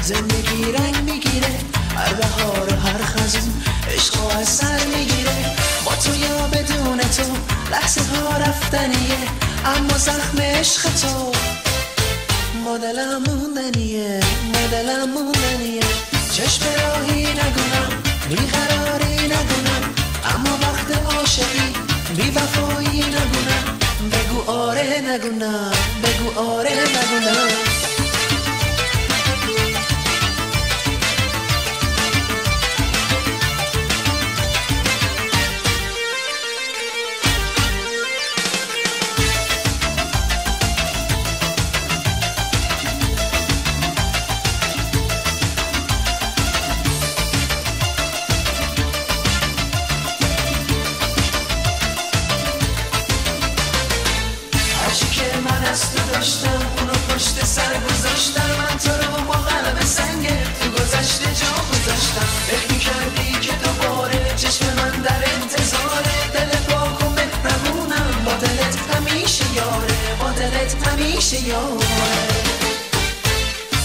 زندگی رنگ میگیره، هر بهار هر خزون عشق و از سر میگیره. با تو یا بدون تو لحظه ها رفتنیه، اما زخم عشق تو با دلم موندنیه، با دلم موندنیه. چشم راهی نگونم، بیقراری نگونم، اما وقت عاشقی بی وفایی نگونم. بگو آره نگونم، بگو آره نگونم.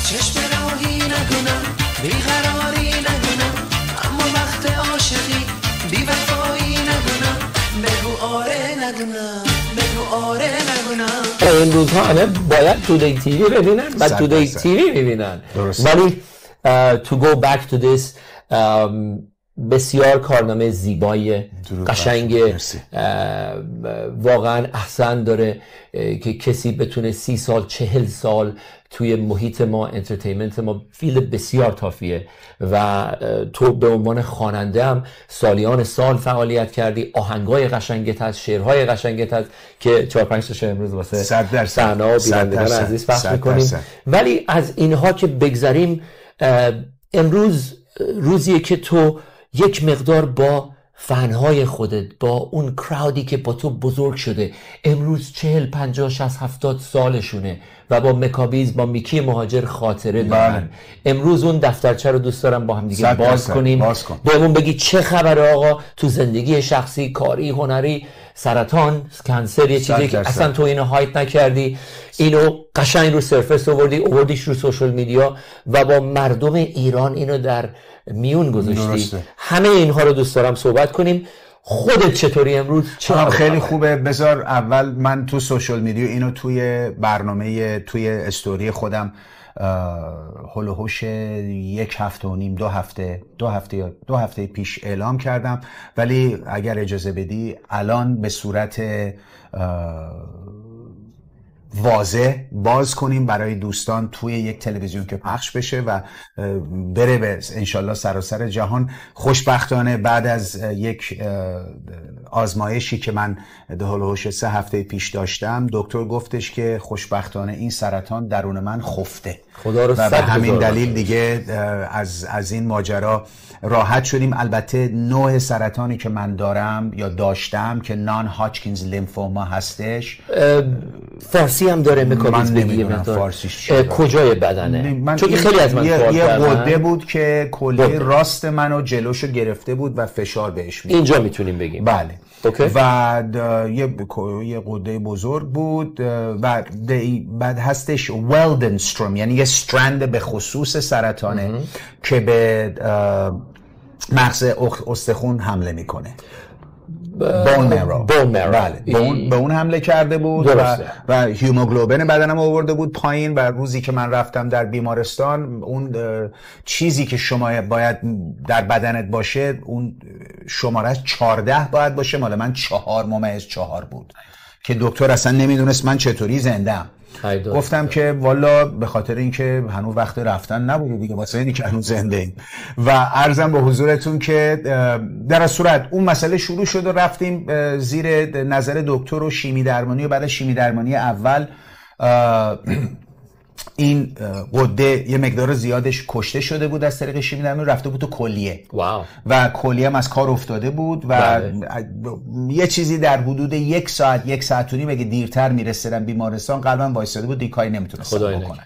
چشم راهی نگونم، بیقراری نگونم، اما وقت عاشقی بی وفایی نگونم. بگو آره نگونم، بگو آره نگونم. این روزها همه باید تودی تیوی ببینن و تودی تیوی میبینن، ولی to go back to this بسیار کارنامه زیبایی، قشنگ، واقعا احسن داره که کسی بتونه 30 سال 40 سال توی محیط ما، انترتینمنت ما، فیلد بسیار تافیه و تو به عنوان خواننده هم سالیان سال فعالیت کردی، آهنگای قشنگت هست، شعرهای قشنگت هست که 4-5 تا امروز واسه صحنه و بینندگان عزیز پخش میکنیم. ولی از اینها که بگذریم، امروز روزیه که تو یک مقدار با فنهای خودت، با اون کراودی که با تو بزرگ شده، امروز 40 50 60 70 سالشونه و با مکابیز، با میکی مهاجر خاطره دارن. امروز اون دفترچه رو دوست دارم با هم دیگه باز کنیم، بهمون بگی چه خبره آقا تو زندگی شخصی، کاری، هنری، سرطان، کنسر، یه چیزی که اصلا تو اینو هایت نکردی، اینو قشنگ رو سرفس آوردیش رو سوشال میدیا و با مردم ایران اینو در میون گذاشتی. همه اینها رو دوست دارم صحبت کنیم. خودت چطوری امروز؟ خیلی خوبه. بذار اول من تو سوشال میدیا اینو توی برنامه، توی استوری خودم هلوهوش 1 هفته و نیم 2 هفته پیش اعلام کردم، ولی اگر اجازه بدی الان به صورت واضح باز کنیم برای دوستان توی یک تلویزیون که پخش بشه و بره به انشالله سراسر جهان. خوشبختانه بعد از یک آزمایشی که من هلوهوش 3 هفته پیش داشتم، دکتر گفتش که خوشبختانه این سرطان درون من خفته خدا رو و به همین دلیل دیگه از این ماجرا راحت شدیم. البته نوع سرطانی که من دارم یا داشتم که نان هاچکینز لیمفوما هستش. فارسی هم داره من نمیدونم فارسیش کجای بدنه؟ چون خیلی از من یه غده بود که کلیه راست منو جلوشو گرفته بود و فشار بهش میاد. اینجا میتونیم بگیم بله. و یه غده بزرگ بود و بعد هستش ولدنستروم، یعنی یه استرند به خصوص سرطانه که به مغز استخون حمله میکنه. بون مرو. بله. به اون حمله کرده بود و هیموگلوبین بدنم آورده بود پایین و روزی که من رفتم در بیمارستان، اون چیزی که شما باید در بدنت باشه، اون شمارش 14 باید باشه، مال من 4.4 بود که دکتر اصلا نمیدونست من چطوری زنده‌ام. گفتم که والا به خاطر اینکه هنوز وقت رفتن نبوده دیگه، واسه اینی که هنوز زنده ایم. و عرضم به حضورتون که در صورت اون مسئله شروع شد و رفتیم زیر نظر دکتر و شیمی درمانی و بعد شیمی درمانی اول این غده یه مقدار زیادش کشته شده بود از طریق شیمی درمانی، رفته بود تو کلیه. واو. و کلیه هم از کار افتاده بود و یه چیزی در حدود 1 ساعت 1 ساعت و نیم اگه دیرتر میرسیدم بیمارستان قلبم وایساده بود، دیگه کاری نمیتونستم بکنم.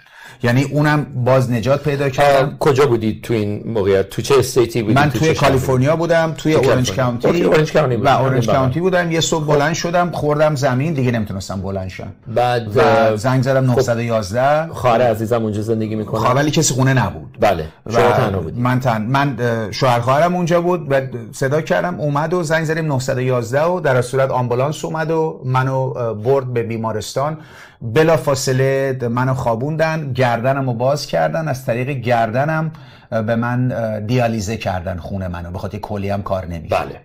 یعنی اونم باز نجات پیدا کردم. کجا بودی تو این موقعیت؟ تو چه استیتی بودی؟ من توی کالیفرنیا بودم، توی اورنج کانتی و اورنج کانتی بودم. یه صبح بلند شدم، خوردم زمین، دیگه نمیتونستم بلند شم. بعد زنگ زدم 911. خواهر عزیزم اونجا زندگی میکنه؟ خب ولی کسی خونه نبود. بله. شما تنها بودی؟ من شوهر خواهرم اونجا بود و صدا کردم اومد و زنگ زدیم 911 و در صورت آمبولانس اومد و منو برد به بیمارستان. بلا فاصله منو خوابوندن، گردنمو باز کردن، از طریق گردنم به من دیالیزه کردن خون منو، به خاطر کلیه‌ام کار نمیشه. بله.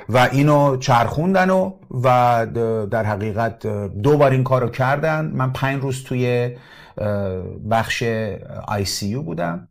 و اینو چرخوندن و در حقیقت 2 بار این کارو کردن. من 5 روز توی بخش ICU بودم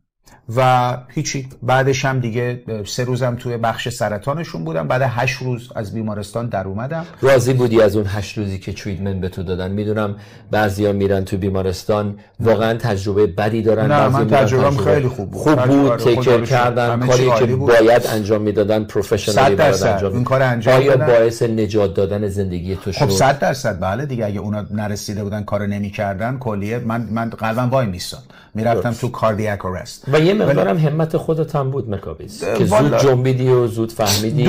و هیچی. بعدش هم دیگه 3 روزم توی بخش سرطانشون بودم. بعد 8 روز از بیمارستان در اومدم. راضی بودی از اون 8 روزی که تریتمنت به تو دادن؟ میدونم بعضیا میرن تو بیمارستان واقعا تجربه بدی دارن. نه من تجربه‌ام خیلی خوب بود. تیکر کردن، کاری که باید انجام میدادن پروفشنالی باید انجام این کار انجام آیا باعث نجات دادن زندگی تو شد؟ خب 100% بله دیگه. اگه اونا نرسیده بودن کارو نمی‌کردن کلیه من قلبم وای میستاد، میرفتم تو کاردیاک ارست. و یه مقدارم همت خودت هم بود مکابیز که زود جنبیدی و زود فهمیدی.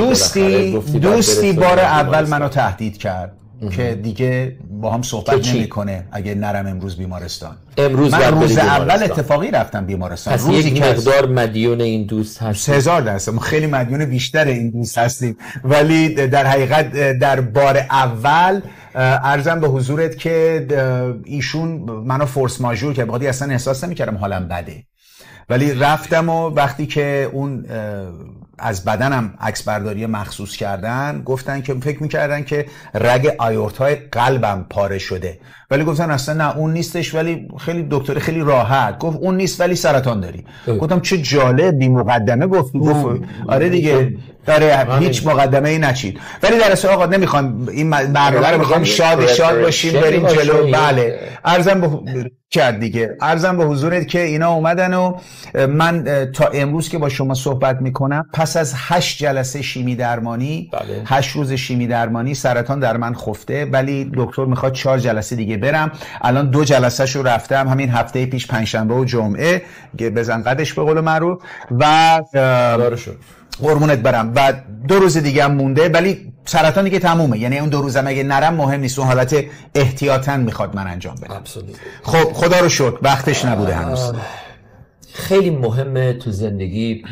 دوستی بار اول منو تهدید کرد که دیگه با هم صحبت نمیکنه اگه نرم امروز بیمارستان. من روز اول اتفاقی رفتم بیمارستان. پس یک مقدار مدیون این دوست هستیم. 1000%. ما خیلی مدیون بیشتر این دوست هستیم، ولی در حقیقت در بار اول عرضم به حضورت که ایشون منو فورس ماژور کرد، بخاطر اصلا احساس نمیکردم حالم بده، ولی رفتم و وقتی که اون از بدنم عکس برداری مخصوص کردن گفتن که فکر میکردن که رگ آیورتای قلبم پاره شده، ولی گفتن اصلا نه اون نیستش. ولی خیلی دکتر خیلی راحت گفت اون نیست ولی سرطان داری. گفتم چه جالب، بی مقدمه گفت. آره دیگه داره، هیچ مقدمه ای نچید. ولی در اصل آقا نمیخوام این برنامه رو میخوام شاد باشیم بریم جلو. بله ارزم به حضورت که اینا اومدن و من تا امروز که با شما صحبت میکنم پس از 8 جلسه شیمی درمانی، 8 روز شیمی درمانی، سرطان در من خفته، ولی دکتر میخواد 4 جلسه دیگه برم. الان 2 جلسه شو رفتم همین هفته پیش، پنجشنبه و جمعه، بزن قدش به قول معروف، و قربونت برم. و 2 روز دیگه هم مونده، ولی سرطان دیگه تمومه. یعنی اون 2 روزم اگه نرم مهم نیست، اون حالت احتیاطاً میخواد من انجام بدم. خب خدا رو شکر وقتش نبوده هنوز. خیلی مهمه تو زندگی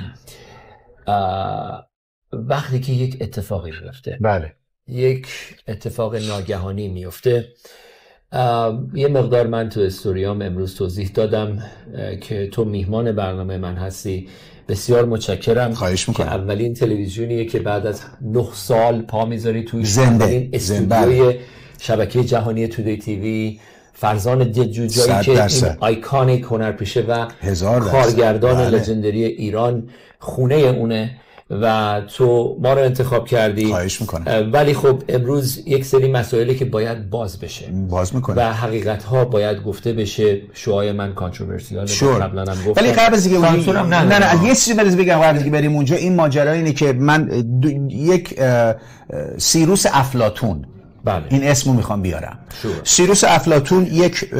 وقتی که یک اتفاقی میفته، بله، یک اتفاق ناگهانی میفته. یه مقدار من تو استوریام امروز توضیح دادم که تو میهمان برنامه من هستی. بسیار متشکرم. خواهش میکنم. که اولین تلویزیونیه که بعد از 9 سال پا میذاری توی زنده استودیوی شبکه جهانی تودی تیوی. فرزان دلجو، جایی که این آیکانیک هنرپیشه و کارگردان لژندری ایران خونه اونه و تو ما رو انتخاب کردی. خواهش میکنم. ولی خب امروز یک سری مسائلی که باید باز بشه، باز میکنه و حقیقت ها باید گفته بشه. شوهای من کانتروورسیاله قبلا هم گفتم، ولی قبل از اینکه نه یه چیزی برز بگم قبل از اینکه بریم اونجا. این ماجرا اینه که من یک سیروس افلاطون، بله، این اسمو میخوام بیارم. سیروس افلاطون یک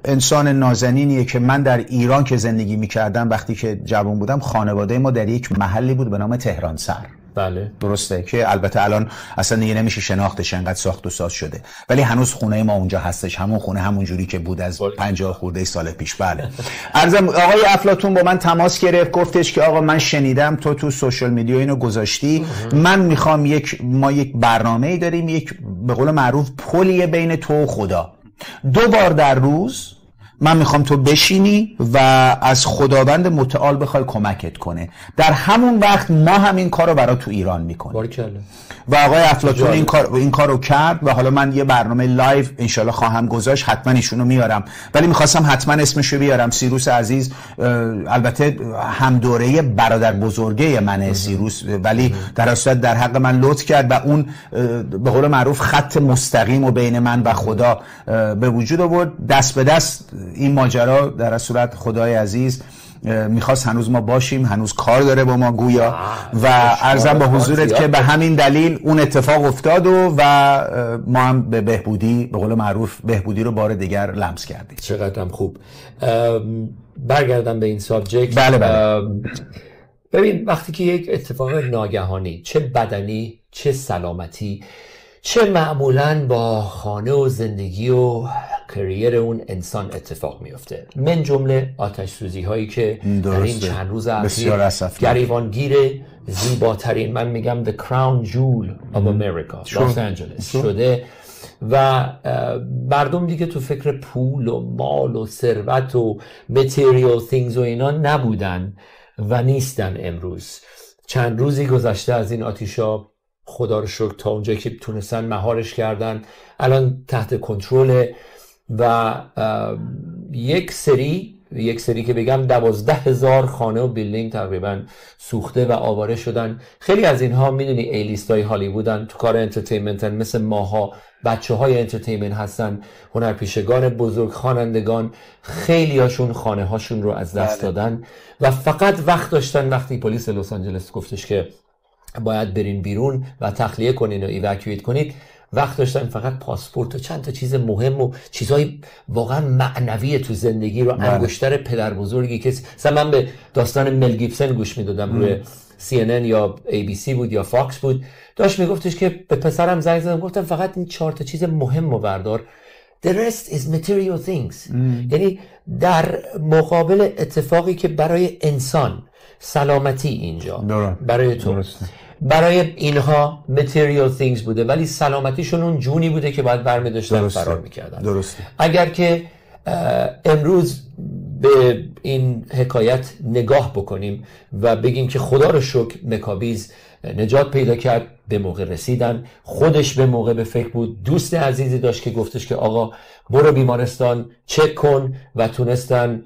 انسان نازنینیه که من در ایران که زندگی میکردم وقتی که جوان بودم، خانواده ما در یک محلی بود به نام تهران سر. بله درسته، که البته الان اصلا دیگه نمیشه شناختش، انقدر ساخت و ساز شده، ولی هنوز خونه ما اونجا هستش، همون خونه همون جوری که بود از 50 خورده سال پیش. بله. عرضم آقای افلاطون با من تماس گرفت، گفتش که آقا من شنیدم تو سوشال میدیا اینو گذاشتی، من میخوام ما یک برنامه‌ای داریم، یک به قول معروف پلیه بین تو و خدا. 2 بار در روز من میخوام تو بشینی و از خداوند متعال بخوای کمکت کنه. در همون وقت ما هم این کارو برای تو ایران میکنیم. و آقای افلاطون این کارو کرد و حالا من یه برنامه لایو انشالله خواهم گذاشت، حتما ایشونو میارم، ولی میخواستم حتما اسمشو بیارم. سیروس عزیز البته هم دوره برادر بزرگه منه سیروس، ولی در اصل در حق من لطف کرد و اون به قول معروف خط مستقیم و بین من و خدا به وجود آورد. دست به دست این ماجرا در صورت خدای عزیز میخواست هنوز ما باشیم، هنوز کار داره با ما گویا و عرضم با حضورت که به همین دلیل اون اتفاق افتاد و ما هم به بهبودی، به قول معروف بهبودی رو بار دیگر لمس کردیم. چقدرم خوب. برگردم به این سابجکت. بله. ببین وقتی که یک اتفاق ناگهانی، چه بدنی چه سلامتی، چه معمولاً با خانه و زندگی و کریر اون انسان اتفاق میفته، من جمله آتش سوزی هایی که در این چند روز اخیر گریبانگیر زیباترین، من میگم the crown jewel of America لس آنجلس شده و مردم دیگه تو فکر پول و مال و ثروت و material things و اینا نبودن و نیستن. امروز چند روزی گذشته از این آتیشا، خدا رو شکر تا اونجایی که تونستن مهارش کردن، الان تحت کنترل و یک سری که بگم 12,000 خانه و بیلدینگ تقریبا سوخته و آواره شدن. خیلی از اینها میدونی ای لیستای هالیوودن، تو کار انترتینمنتن، مثل ماها بچه های انترتینمنت هستن، هنرپیشگان بزرگ، خوانندگان، خیلی هاشون خانه هاشون رو از دست دادن و فقط وقت داشتن وقتی پلیس لس آنجلس گفتش که باید برین بیرون و تخلیه کنین و ایواکویت کنید، وقت داشتن فقط پاسپورت و چند تا چیز مهم و چیزهای واقعا معنوی تو زندگی رو، انگشتر پدر بزرگی که مثلا من به داستان مل گیبسن گوش میدادم روی CNN یا ABC بود یا فاکس بود، داشت میگفتش که به پسرم زنگ زدم گفتم فقط این 4 تا چیز مهم رو بردار، the rest is material things. یعنی در مقابل اتفاقی که برای انسان سلامتی اینجا برای تو برای اینها material things بوده، ولی سلامتیشون اون جونی بوده که باید برمی داشتن فرار میکردن. درسته. اگر که امروز به این حکایت نگاه بکنیم و بگیم که خدا رو شکر مکابیز نجات پیدا کرد، به موقع رسیدن، خودش به موقع به فکر بود، دوست عزیزی داشت که گفتش که آقا برو بیمارستان چک کن و تونستن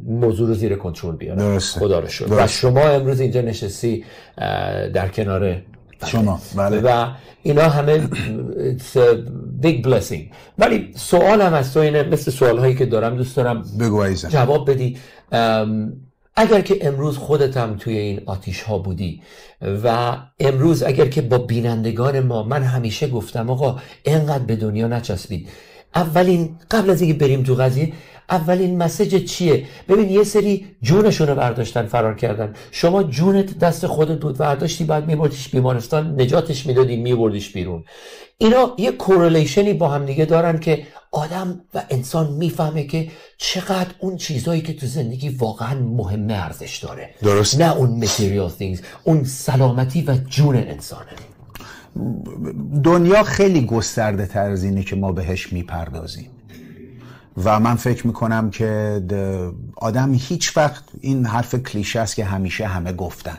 موضوع رو زیر کنترل بیارن. خدا رو شکر. و شما امروز اینجا نشستی در کنار شما. بله. و اینا همه big blessing. ولی سوالم از تو اینه، مثل سوال هایی که دارم دوست دارم جواب بدی. اگر که امروز خودت هم توی این آتیش ها بودی و امروز اگر که با بینندگان ما، من همیشه گفتم آقا اینقدر به دنیا نچسبید. اولین قبل از اینکه بریم تو قضیه، اولین مسیج چیه؟ ببین یه سری جونشون رو برداشتن فرار کردن، شما جونت دست خودت بود برداشتی، بعد میبردیش بیمارستان، نجاتش میدادی، میبردیش بیرون. اینا یه کورلیشنی با هم دیگه دارن که آدم و انسان میفهمه که چقدر اون چیزایی که تو زندگی واقعا مهمه ارزش داره. درست. نه اون material things، اون سلامتی و جون انسانه. دنیا خیلی گسترده تر از اینه که ما بهش میپردازیم و من فکر میکنم که آدم هیچ وقت، این حرف کلیشه است که همیشه همه گفتن،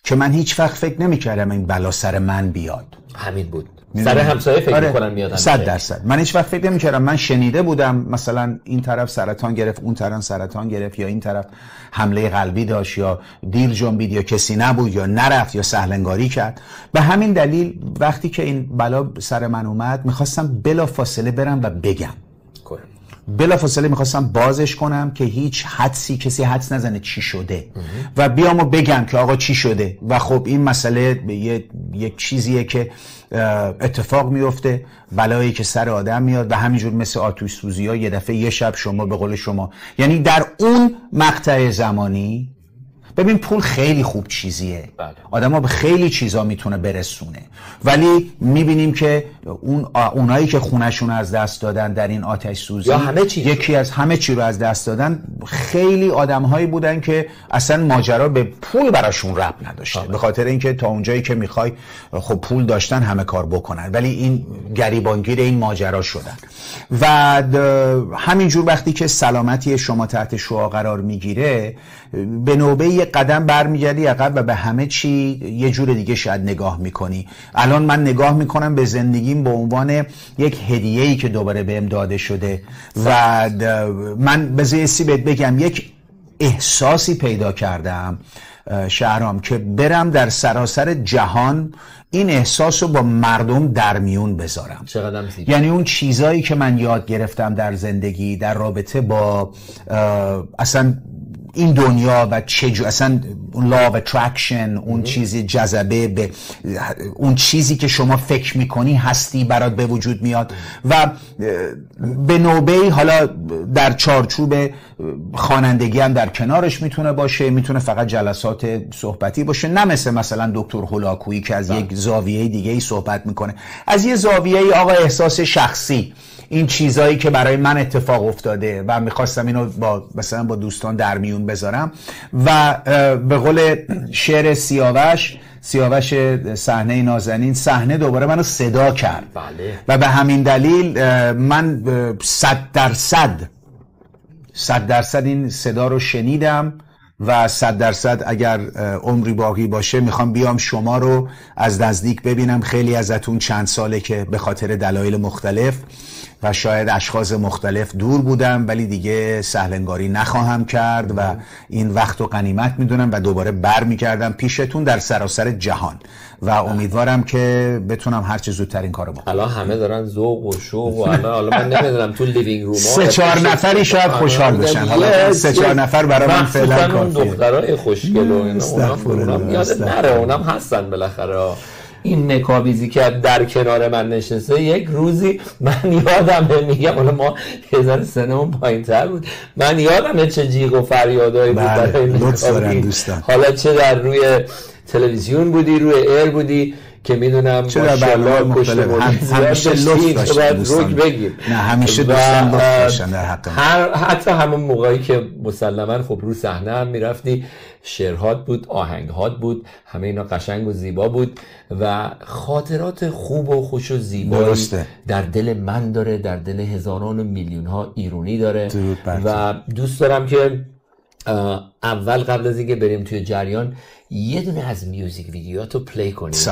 که من هیچ وقت فکر نمیکردم این بلا سر من بیاد. همین بود، سر همسایه فکر میکنن میاد. 100%. من هیچ وقت فکر نمیکردم، من شنیده بودم مثلا این طرف سرطان گرفت، اون طرف سرطان گرفت، یا این طرف حمله قلبی داشت، یا دیر جنبید، یا کسی نبود، یا نرفت، یا سهلنگاری کرد. به همین دلیل وقتی که این بلا سر من اومد میخواستم بلا فاصله برم و بگم، بلا فاصله میخواستم بازش کنم که هیچ حدسی، کسی حدس نزنه چی شده و بیام و بگم که آقا چی شده. و خب این مسئله یک چیزیه که اتفاق میفته، بلایی که سر آدم میاد و همینجور مثل آتش سوزی ها یه دفعه یه شب شما به قول شما، یعنی در اون مقطع زمانی ببین پول خیلی خوب چیزیه، آدم ها به خیلی چیزا میتونه برسونه، ولی میبینیم که اونایی که خونهشون از دست دادن در این آتش سوزی، یکی از همه چی رو از دست دادن، خیلی آدم هایی بودن که اصلا ماجرا به پول براشون ربط نداشته، به خاطر اینکه تا اونجایی که میخوای خب پول داشتن همه کار بکنن، ولی این گریبانگیر این ماجرا شدن. و همینجور وقتی که سلامتی شما تحت شعاع قرار میگیره، به نوبه یه قدم برمیگردی عقب و به همه چی یه جور دیگه شاید نگاه میکنی. الان من نگاه میکنم به زندگیم به عنوان یک هدیه‌ای که دوباره بهم داده شده و من بذار بهت بگم یک احساسی پیدا کردم شهرام که برم در سراسر جهان این احساس رو با مردم در میون بذارم. یعنی اون چیزایی که من یاد گرفتم در زندگی در رابطه با اصلا این دنیا و اصلا اون law of attraction، اون چیزی جذبه به اون چیزی که شما فکر میکنی هستی برات به وجود میاد و به نوبه حالا در چارچوب خوانندگی هم در کنارش میتونه باشه، میتونه فقط جلسات صحبتی باشه، نه مثلا دکتر هولاکویی که از یک زاویه دیگه ای صحبت میکنه، از یه زاویه ای آقا احساس شخصی، این چیزایی که برای من اتفاق افتاده و میخواستم اینو مثلا با دوستان در میون بذارم و به قول شعر سیاوش صحنه نازنین، صحنه دوباره منو صدا کرد. بله. و به همین دلیل من 100% این صدا رو شنیدم و 100% اگر عمری باقی باشه میخوام بیام شما رو از نزدیک ببینم. خیلی ازتون چند ساله که به خاطر دلایل مختلف و شاید اشخاص مختلف دور بودم، ولی دیگه سهلنگاری نخواهم کرد و این وقت رو غنیمت میدونم و دوباره برمیگردم پیشتون در سراسر جهان و امیدوارم که بتونم هر چه زودتر این کارو بکنم. الان همه دارن ذوق و شوق و حالا من نمیدونم تو لیوینگ روم 3-4 نفری شاید خوشحال بشن. حالا 3-4 نفر برای من فعلا کافیه. دخترای خوشگل و اینا اونم یاد نره، اونم هستن بالاخره. این نکابیزی که در کنار من نشسته یک روزی من یادمه، میگم حالا ما 1000 سنمون پایین‌تر بود، من یادمه چه جیغ و فریادایی بود برای نکابی. حالا چه در روی تلویزیون بودی، روی ایر بودی که میدونم ماشاءالله مختلف همیشه لطف داشتن دوستان بگیم. نه همیشه دوستان لطف داشتن در حق حتی همون موقعی که مسلما خب رو صحنه هم میرفتی، شعرهات بود، آهنگهات بود، همه اینا قشنگ و زیبا بود و خاطرات خوب و خوش و زیبایی در دل من داره، در دل هزاران و میلیون ها ایرانی داره و دوست دارم که اول قبل از اینکه بریم توی جریان یه دونه از میوزیک ویدیوهاتو پلی کنیم 100%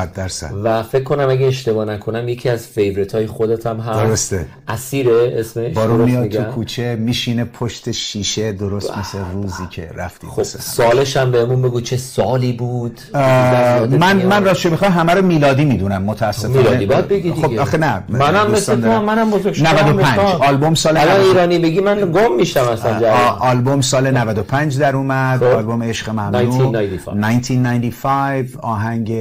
و فکر کنم اگه اشتباه نکنم یکی از فیوریت های خودت هم هست. درسته. اسیره اسمش. بارون میاد تو کوچه میشینه پشت شیشه درست مثل روزی که رفتی. خب سالش هم بهمون بگو چه سالی بود. من راستش میخوام همه رو میلادی میدونم متاسفانه. میلادی باید بگی دیگه. خب آخه نه منم مثل تو، منم بزرگ شدم 95 آلبوم سال الان ایرانی بگی من گم میشم اصلا. آلبوم سال 95 در اومد، آلبوم عشق ممنوع 1995. آهنگ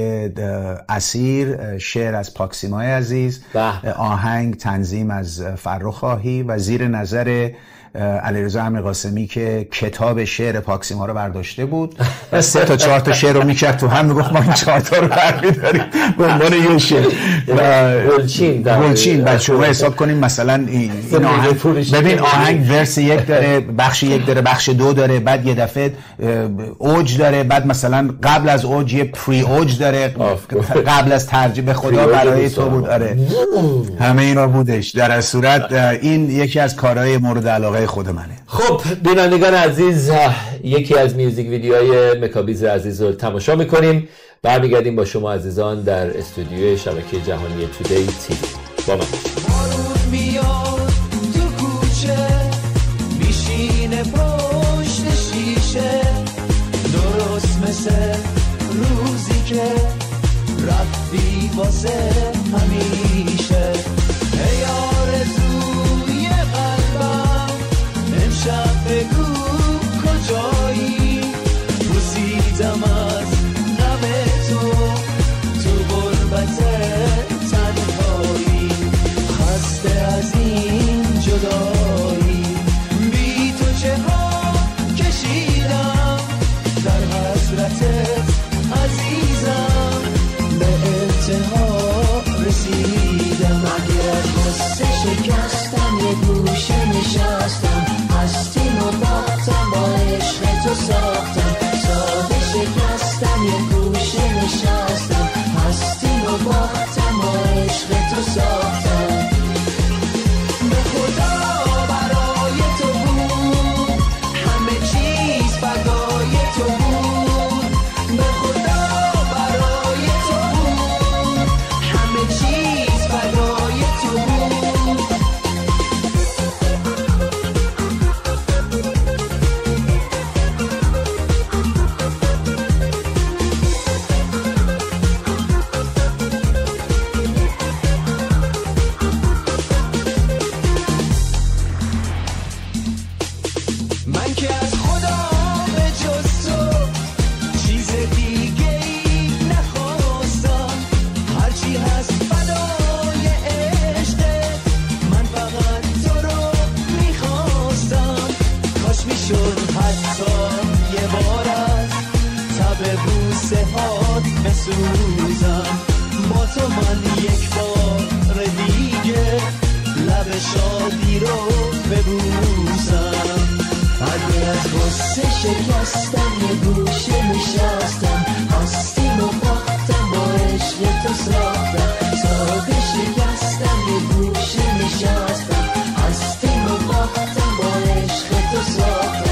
اسیر، شعر از پاکسیمای عزیز، آهنگ تنظیم از فرخ آهی و زیر نظر علیرضا امیرقاسمی که کتاب شعر پاکسیما رو برداشته بود و 3 تا 4 تا شعر رو میکرد تو هم، میگفت ما این 4 تا رو برمی‌داریم به عنوان یه شعر. گلچین بچه‌ها حساب کنیم مثلا این آهنگ، ببین آهنگ ورس 1 داره، بخش 1 داره، بخش 2 داره، بعد یه دفعه اوج داره، بعد مثلا قبل از اوج یه پری اوج داره، قبل از ترجمه به خدا برای تو بود. آره همه اینا بودش. در از صورت این یکی از کارهای مورد علاقه خود منه. خب بینندگان عزیز، یکی از میوزیک ویدیوهای مکابیز عزیز رو تماشا میکنیم، برمیگردیم با شما عزیزان در استودیوی شبکه جهانی تودی تیوی با من. بارون میاد تو کوچه میشینه پشت شیشه، درست مثل روزی که رفتی واسه همیشه. ای آرزوی قلبم امشب بگو کجایی، بوسیدم از لب تو غربت تنهایی، خسته از این جدایی، بی تو چه ها کشیدم در حسرتت عزیزم، به انتها رسیدم. قصه هات بسوزم با تو من یک بار دیگه لب شادی رو ببوسم اگه از غصه شکستم یه گوشه نشستم هستیم و باختم با عشق تو ساختم ساده شکستم یه گوشه نشستم هستیم و باختم با عشق تو ساختم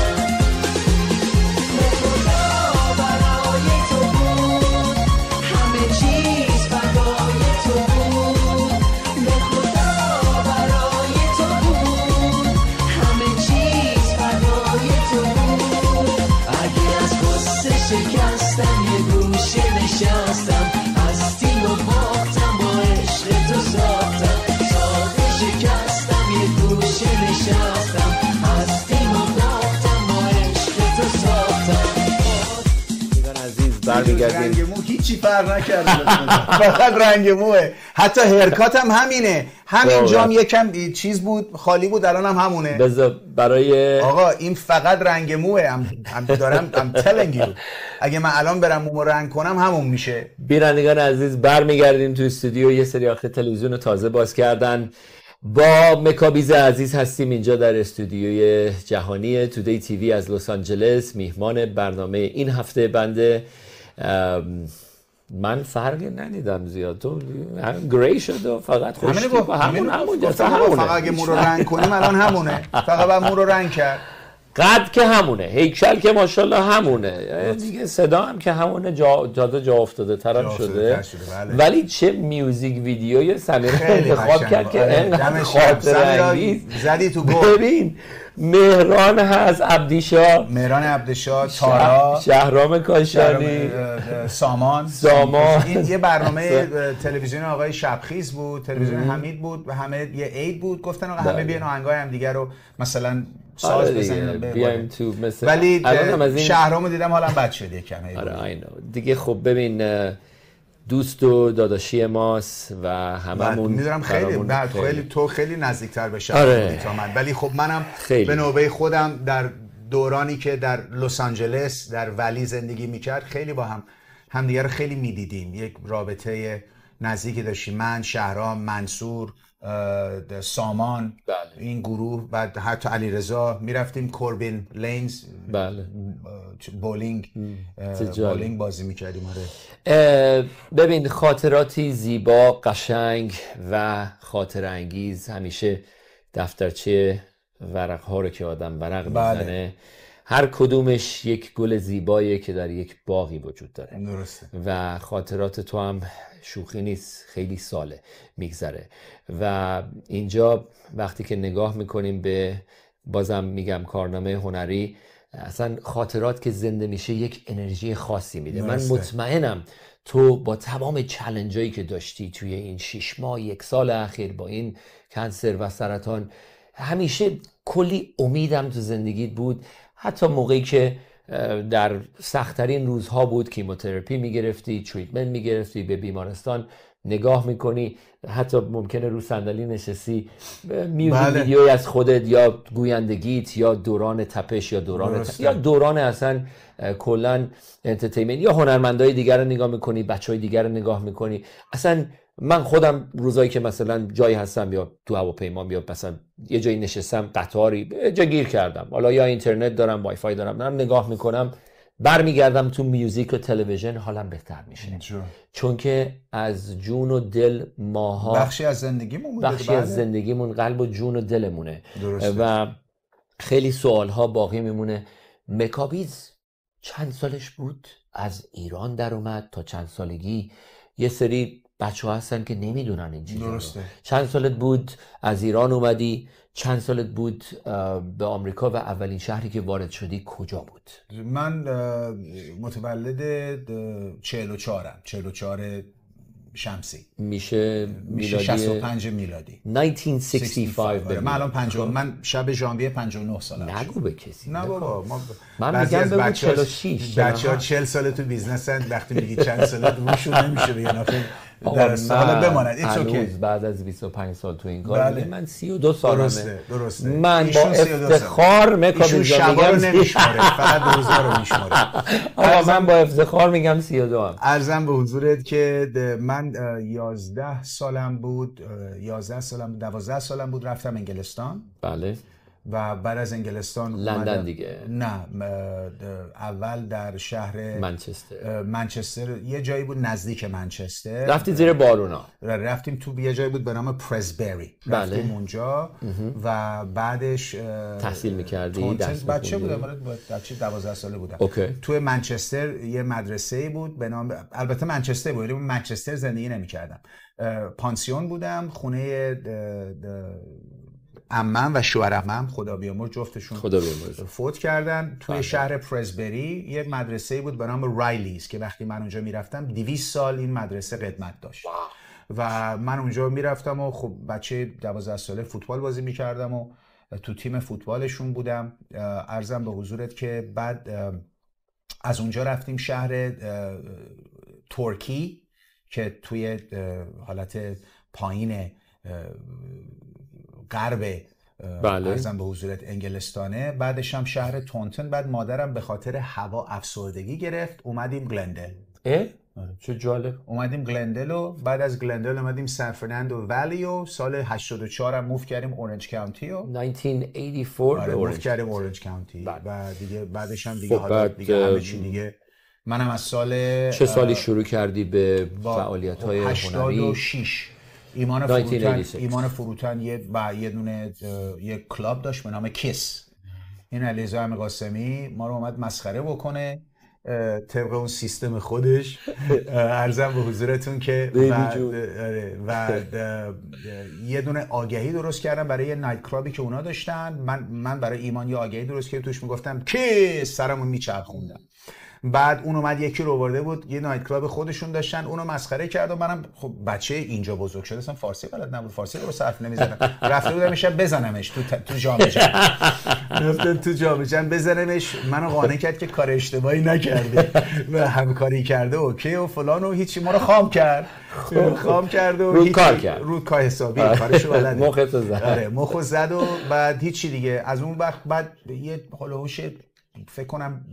به خدا برای تو بود همه چیز فدای تو بود به خدا برای تو بود همه چیز فدای تو بود اگه از غصه شکستم یه گوشه نشستم هستیم و باختم با عشق تو ساختم ساده شکستم یه گوشه نشستم هستیم و باختم با عشق تو ساختم عزیز برمیگردیم. رنگ مو هیچی فرق نکرده فقط رنگ موه. حتی هرکات هم همینه. همین جام یکم چیز بود خالی بود الان هم همونه. بذار برای آقا این فقط رنگ موه. هم دارم I'm telling you اگه من الان برم مومو رنگ کنم همون میشه. بینندگان عزیز برمیگردیم تو استودیو. یه سری آخه تلویزیون تازه باز کردن. با مکابیز عزیز هستیم اینجا در استودیوی جهانی تودی تیوی از لس آنجلس. میهمان برنامه این هفته بنده. من فرقی ندیدم زیاد. تو گری شد و فقط خوشتی با همون فقط اگه مو رو رنگ کنیم الان همونه. فقط باید مو رو رنگ کرد. قد که همونه، هیکل که ماشاءالله همونه، دیگه صدا هم که همونه، جا افتاده ترم شده. ولی چه میوزیک ویدیوی سمیرا انتخاب کرد که انقدر خاطره انگیز. زدی تو گل. ببین مهران هست، عبدیشاه، مهران عبدیشاه، تارا، شهرام کاشانی، سامان. این یه برنامه تلویزیون آقای شبخیز بود، تلویزیون حمید بود و همه یه عید بود. گفتن آقا همه بیان آهنگای هم دیگه رو مثلا ساز بزنیم بیایم تو مثل. ولی شهرامو دیدم حالا بد شد یکم. آره دیگه. خب ببین دوست و داداشی ماست و هممون میدونم خیلی تو خیلی نزدیکتر به شهرام تا من. ولی خب منم به نوبه خودم در دورانی که در لس آنجلس در ولی زندگی میکرد خیلی با همدیگه رو خیلی میدیدیم. یک رابطه نزدیکی داشتیم. من، شهرام، منصور، سامان، این گروه و حتی علیرضا میرفتیم کوربین لینز، بولینگ بازی میکردیم. ببین خاطراتی زیبا، قشنگ و خاطر انگیز. همیشه دفترچه ورق ها رو که آدم ورق میزنه هر کدومش یک گل زیباییه که در یک باغی وجود داره. درسته. و خاطرات تو هم شوخی نیست، خیلی ساله میگذره. و اینجا وقتی که نگاه میکنیم به، بازم میگم، کارنامه هنری، اصلا خاطرات که زنده میشه یک انرژی خاصی میده. من مطمئنم تو با تمام چالنجایی که داشتی توی این 6 ماه 1 سال اخیر با این کنسر و سرطان، همیشه کلی امیدم تو زندگیت بود. حتی موقعی که در سخت‌ترین روزها بود، کیموتراپی میگرفتی، تریتمنت میگرفتی، به بیمارستان نگاه میکنی، حتی ممکنه رو صندلی نشستی، میوزیک ویدیوی از خودت یا گویندگیت یا دوران تپش یا دوران اصلا کلا انترتینمنت یا هنرمندای دیگر رو نگاه میکنی، بچهای دیگر رو نگاه میکنی. اصلا من خودم روزایی که مثلا جایی هستم یا تو هواپیما یا مثلا یه جایی نشستم، قطاری جا گیر کردم، حالا یا اینترنت دارم، وای فای دارم نگاه میکنم، برمیگردم تو میوزیک و تلویزیون، حالم بهتر میشه. چون که از جون و دل ماها بخشی از زندگیمون قلب و جون و دلمونه. درسته. و خیلی سوالها باقی میمونه. مکابیز چند سالش بود از ایران در اومد؟ تا چند سالگی؟ یه سری بچه ها هستن که نمیدونن این چیزا. درسته. چند سالت بود از ایران اومدی؟ چند سالت بود به آمریکا و اولین شهری که وارد شدی کجا بود؟ من متولد 44 شمسی. میشه 65 میلادی. 1965. من الان 50. من شب ژانویه 59 سالم. نگو به کسی. نه بابا، من میگم بگو 46. بچه‌ها 40 سال تو بیزنسن، وقتی میگی چند سالت روشون نمیشه بگن آخه در سال بماند. هنوز بعد از 25 سال تو این کار من 32 سالمه. درسته. من با افتخار ایشون شبا رو نمیشماره، فقط روزا رو میشماره. من با افتخار میگم 32 هم. عرضم به حضورت که من 11 سالم بود 12 سالم بود رفتم انگلستان. بله. و بعد از انگلستان لندن دیگه؟ نه، اول در شهر منچستر یه جایی بود نزدیک منچستر. رفتی زیر بارونا؟ رفتیم تو یه جایی بود به نام پرزبری. رفتیم اونجا و بعدش تحصیل میکردی؟ بچه بودم، بچه 12 ساله بودم. توی منچستر یه مدرسه‌ای بود به نام، البته منچستر بود، ولی منچستر زندگی نمی‌کردم. پانسیون بودم، خونه عمم و شوهر عمم خدا بیامرز جفتشون فوت کردن. توی شهر پرزبری یه مدرسه‌ای بود به نام رایلیز که وقتی من اونجا میرفتم 200 سال این مدرسه قدمت داشت و من اونجا میرفتم و خب بچه 12 ساله فوتبال بازی میکردم و تو تیم فوتبالشون بودم. عرضم به حضورت که بعد از اونجا رفتیم شهر ترکی که توی حالت پایین غرب عرضم به حضورت انگلستانه. بعدش هم شهر تونتن. بعد مادرم به خاطر هوا افسردگی گرفت، اومدیم گلندل. چه جالب. اومدیم گلندل و بعد از گلندل اومدیم سان فرناندو ولی و سال 84 هم موو کردیم اورنج کانتی و 1984 موو کردیم اورنج کانتی و دیگه بعدش هم دیگه حالا دیگه همه چی دیگه. منم از سال چه سالی شروع کردی به فعالیت‌های هنری؟ 86 ایمان فروتن یه دونه یه کلاب داشت به نام کیس. این علیرضا امیرقاسمی ما رو اومد مسخره بکنه طبق اون سیستم خودش. عرضم به حضورتون که و یه دونه آگهی درست کردم برای یه نایت کلابی که اونا داشتن. من برای ایمان یه آگهی درست کردم توش میگفتم کیس، سرمو میچرخوندم. بعد اون اومد یکی رو آورده بود، یه نایت کلاب خودشون داشتن، اونو مسخره کرد و منم خب بچه اینجا بزرگ شده اصلا فارسی بلد نبود، فارسی رو صرف نمی‌زدم. رفته بودم میشه بزنمش تو جام جهانی. رفتم تو جام جهانی بزنمش، منو قانع کرد که کار اشتباهی نکرده و همکاری کرده اوکی و فلان و هیچی. ما رو خام کرد و رو کار حسابی کارشو بلده. مخت زد. آره مخو زد و بعد هیچی دیگه. از اون وقت بعد یه هولوش فکر کنم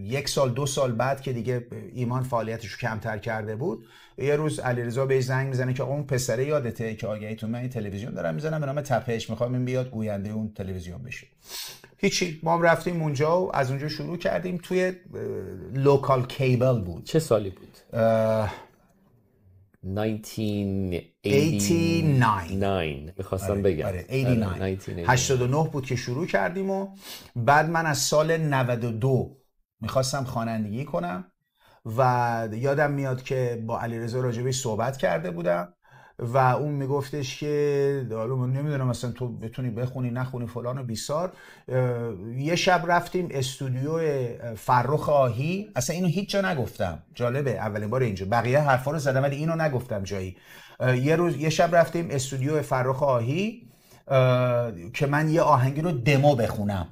1 سال 2 سال بعد که دیگه ایمان فعالیتش رو کمتر کرده بود، یه روز علیرضا بهش زنگ میزنه که اون پسره یادته که آگهی تو من تلویزیون دارم میزنم به نام تپش، میخوام این بیاد گوینده اون تلویزیون بشه. هیچی، ما هم رفتیم اونجا و از اونجا شروع کردیم. توی لوکال کیبل بود. چه سالی بود؟ 1989 میخواستم بگم. 89 بود که شروع کردیم و بعد من از سال 92 میخواستم خوانندگی کنم و یادم میاد که با علیرضا راجبش صحبت کرده بودم و اون میگفتش که حالا من نمیدونم مثلا تو بتونی بخونی نخونی فلان و بیسار. یه شب رفتیم استودیو فرخ آهی، اصلا اینو هیچ جا نگفتم، جالبه اولین بار اینجا، بقیه حرفا رو زدم ولی اینو نگفتم جایی. یه شب رفتیم استودیو فرخ آهی که من یه آهنگی رو دمو بخونم.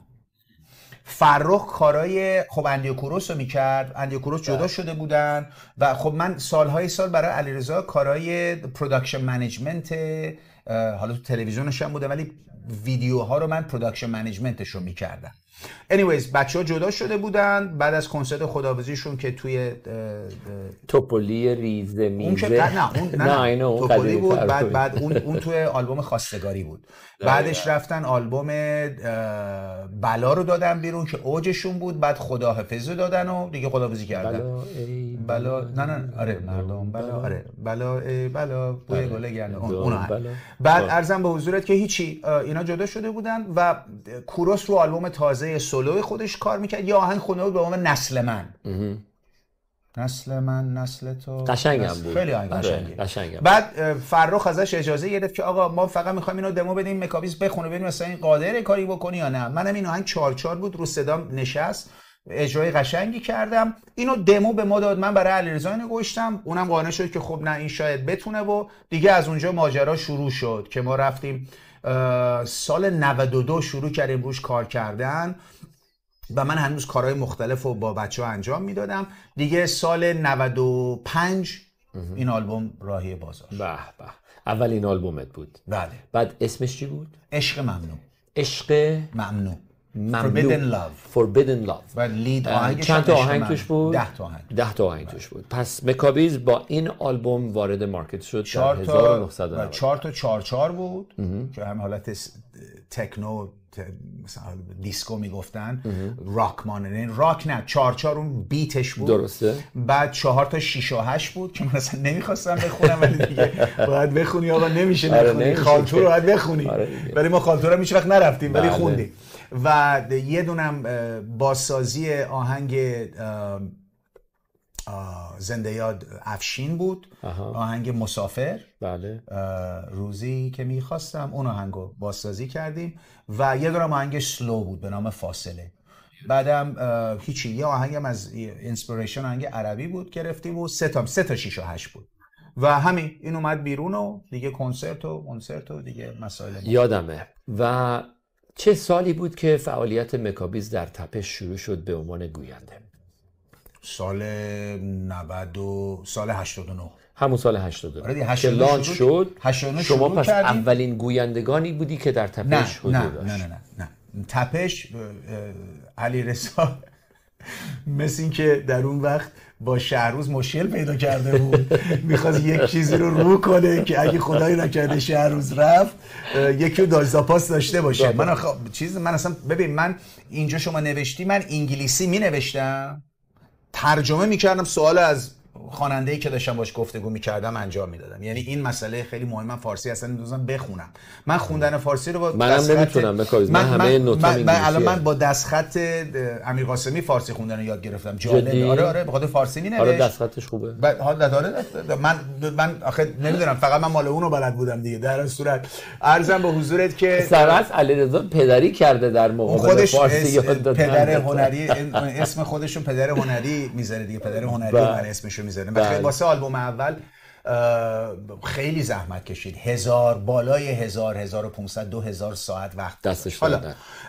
فرخ کارای خب اندیو کوروس رو میکرد، اندیو کوروس جدا شده بودن و خب من سالهای سال برای علیرضا کارای پروداکشن منیجمنت، حالا تو تلویزیونش هم بوده ولی ویدیوها رو من پروداکشن منیجمنتش رو میکردم. anyways بچه ها جدا شده بودن بعد از کنسرت خداحافظیشون که توی توپولی ریزه میزه اون که نه توپولی بود. بعد اون توی آلبوم خواستگاری بود. بعدش رفتن آلبوم بلا رو دادن بیرون که اوجشون بود. بعد خداحافظی رو دادن و دیگه خداحافظی کردن. بلا نه آره مردم بلا، آره بلا بوی گله گردن اون. بعد عرضم به حضورت که هیچی، اینا جدا شده بودن و کوروس رو آلبوم تازه سولوی خودش کار میکرد. یه آهنگ خونده بود به نام نسل من. نسل من نسل تو قشنگم بود، خیلی آهنگ قشنگه. بعد فرخ ازش اجازه گرفت که آقا ما فقط میخوایم اینو دمو بدیم مکابیز بخونه ببینیم مثلا این قادر کاری بکنی یا نه. منم این آهنگ 4/4 بود رو صدام نشست، اجرای قشنگی کردم، اینو دمو به ما داد، من برای علیرضا اینو گوشتم، اونم قانع شد که خب نه این شاید بتونه و دیگه از اونجا ماجرا شروع شد که ما رفتیم سال 92 شروع کردیم روش کار کردن و من هنوز کارهای مختلف رو با بچه ها انجام میدادم. دیگه سال 95 این آلبوم راهی بازار. به به. اولین آلبومت بود. بله. بعد اسمش چی بود؟ عشق ممنوع. عشق ممنوع. ممنوع. Forbidden Love. بعد لید آهنگش چند تا آهنگ توش بود؟ 10 تا آهنگ. 10 تا آهنگ توش بود. پس مکابیز با این آلبوم وارد مارکت شد در 1990. 4 تا 4 بود که هم حالت تکنو مثلا دیسکو میگفتن، راک مانه، راک نه، 4 اون بیتش بود. درسته. بعد 4 تا 6 و 8 بود که من اصلا نمیخواستم بخونم، ولی دیگه باید بخونی آقا، نمیشه نخونی. خالتو رو باید بخونی. ولی ما خالتو رو هیچ وقت نرفتیم ولی خوندیم. و یه دونم بازسازی آهنگ زنده یاد افشین بود. آهنگ مسافر. بله. روزی که میخواستم، اون آهنگو بازسازی کردیم. و یه دونم آهنگ سلو بود به نام فاصله. بعدم هیچی، یه آهنگم از اینسپیریشن آهنگ عربی بود گرفتیم و 3 تا 6 و 8 بود و همین این اومد بیرون و دیگه کنسرت و دیگه مسائل یادمه. و چه سالی بود که فعالیت مکابیز در تپش شروع شد به عنوان گوینده؟ سال 89. همون سال 89 که لانچ شد. 89 شما پس اولین گویندگانی بودی که در تپش حضور داشت؟ نه تپش علیرضا مثل این که در اون وقت با شهروز مشکل پیدا کرده بود، میخواست یک چیزی رو کنه که اگه خدایی نکرده شهروز رفت یکی داجزاپاس داشته باشه. من اصلا ببین، من اینجا شما نوشتی، من انگلیسی می نوشتم، ترجمه میکردم، سوال از خواننده‌ای که داشتم باش گفتگو می‌کردم انجام میدادم. یعنی این مسئله خیلی مهمه. من فارسی اصلا نمی‌دونم بخونم. من خوندن فارسی رو با منم نمیتونم بکاویز. من همه نوتام انگلیسیه. من با دستخط امیر قاسمی فارسی خوندن رو یاد گرفتم. جالب. آره به خاطر فارسی می‌نوشت. آره دستخطش خوبه. بعد من آخه نمیدونم، فقط من مال اونو بلد بودم دیگه. در این صورت عرضم به حضورت که سرس علیرضا پدری کرده در مقابل فارسی یاد دادن. پدر هنری اسم خودشون پدر هنری میذاره دیگه. پدر هنری من اسمشو میذاره. واسه آلبوم اول خیلی زحمت کشید. بالای 1500 2000 ساعت وقت دستش حالا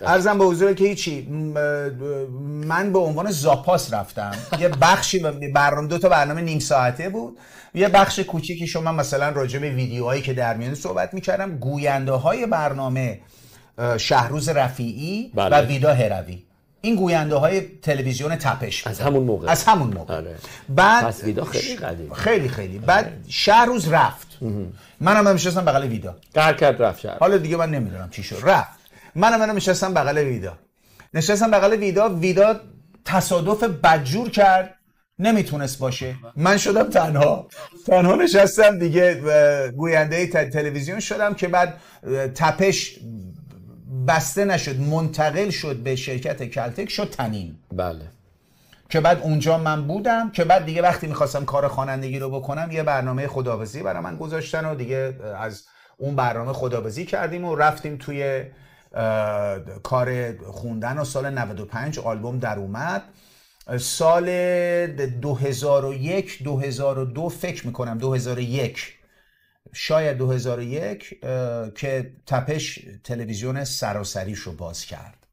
عرضم به حضور که هیچی، من به عنوان زاپاس رفتم. یه بخشی برنامه 2 تا برنامه نیم ساعته بود، یه بخش کوچیکی شما مثلا راجع به ویدیوهایی که در میاد صحبت می‌کردم. گوینده های برنامه شهروز رفیعی و ویدا هروی، این گوینده های تلویزیون تپش از همون موقع. آره. بعد پس ویدا خیلی قدیم. خیلی بعد شهروز رفت. منم نمیشستم بغل ویدا. قهر کرد رفت شهر. حالا دیگه من نمیدونم چی شد. رفت. منم نشستم بغل ویدا. ویدا تصادف بدجور کرد، نمیتونست باشه. من شدم تنها نشستم دیگه، گوینده تلویزیون شدم که بعد تپش بسته نشد، منتقل شد به شرکت کلتک، شد تنین. بله. که بعد اونجا من بودم که بعد دیگه وقتی میخواستم کار خوانندگی رو بکنم یه برنامه خداحافظی برای من گذاشتن و دیگه از اون برنامه خداحافظی کردیم و رفتیم توی کار خوندن. و سال 95 آلبوم در اومد. سال 2002 فکر میکنم 2001 شاید 2001 که تپش تلویزیون سراسریشو باز کرد،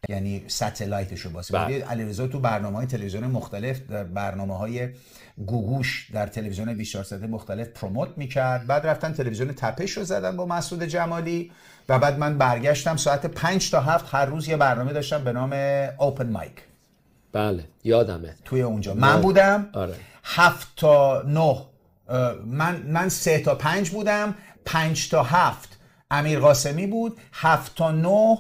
یعنی ستلایتش رو باز کرد. علیرضا تو برنامه‌های تلویزیون مختلف، در برنامه‌های گوگوش در تلویزیون 24 ساعته مختلف پروموت میکرد. بعد رفتن تلویزیون تپش رو زدن با مسعود جمالی و بعد من برگشتم ساعت 5 تا 7 هر روز یه برنامه داشتم به نام اوپن مایک. بله یادمه. توی اونجا من بودم. آره. 7 تا 9 من 3 تا 5 بودم، 5 تا 7 امیر قاسمی بود، 7 تا 9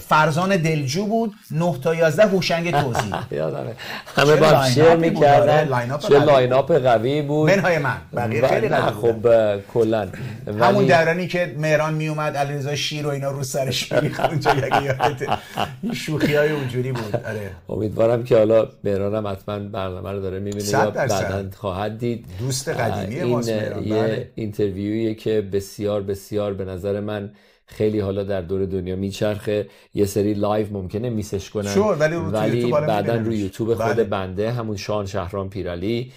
فرزان دلجو بود، 9 تا 11 هوشنگ توزی. یادمه همه با هم شیر میکردن. چه لاین اپ قوی بود منهای من. بقیه خیلی قوی بود. خب کلا همون دورانی که مهران میومد علیرضا شیر و اینا رو سرش میریخت اونجا، یادت این شوخیای اونجوری بود. آره امیدوارم که حالا مهرانم حتما برنامه رو داره میبینه یا بعداً خواهد دید. دوست قدیمی ماست مهران. یه اینترویویه که بسیار بسیار به نظر من خیلی حالا در دور دنیا میچرخه، یه سری لایو ممکنه میسش کنن ولی بعداً روی یوتیوب خود بله. بنده همون شان شهرام پیرعلی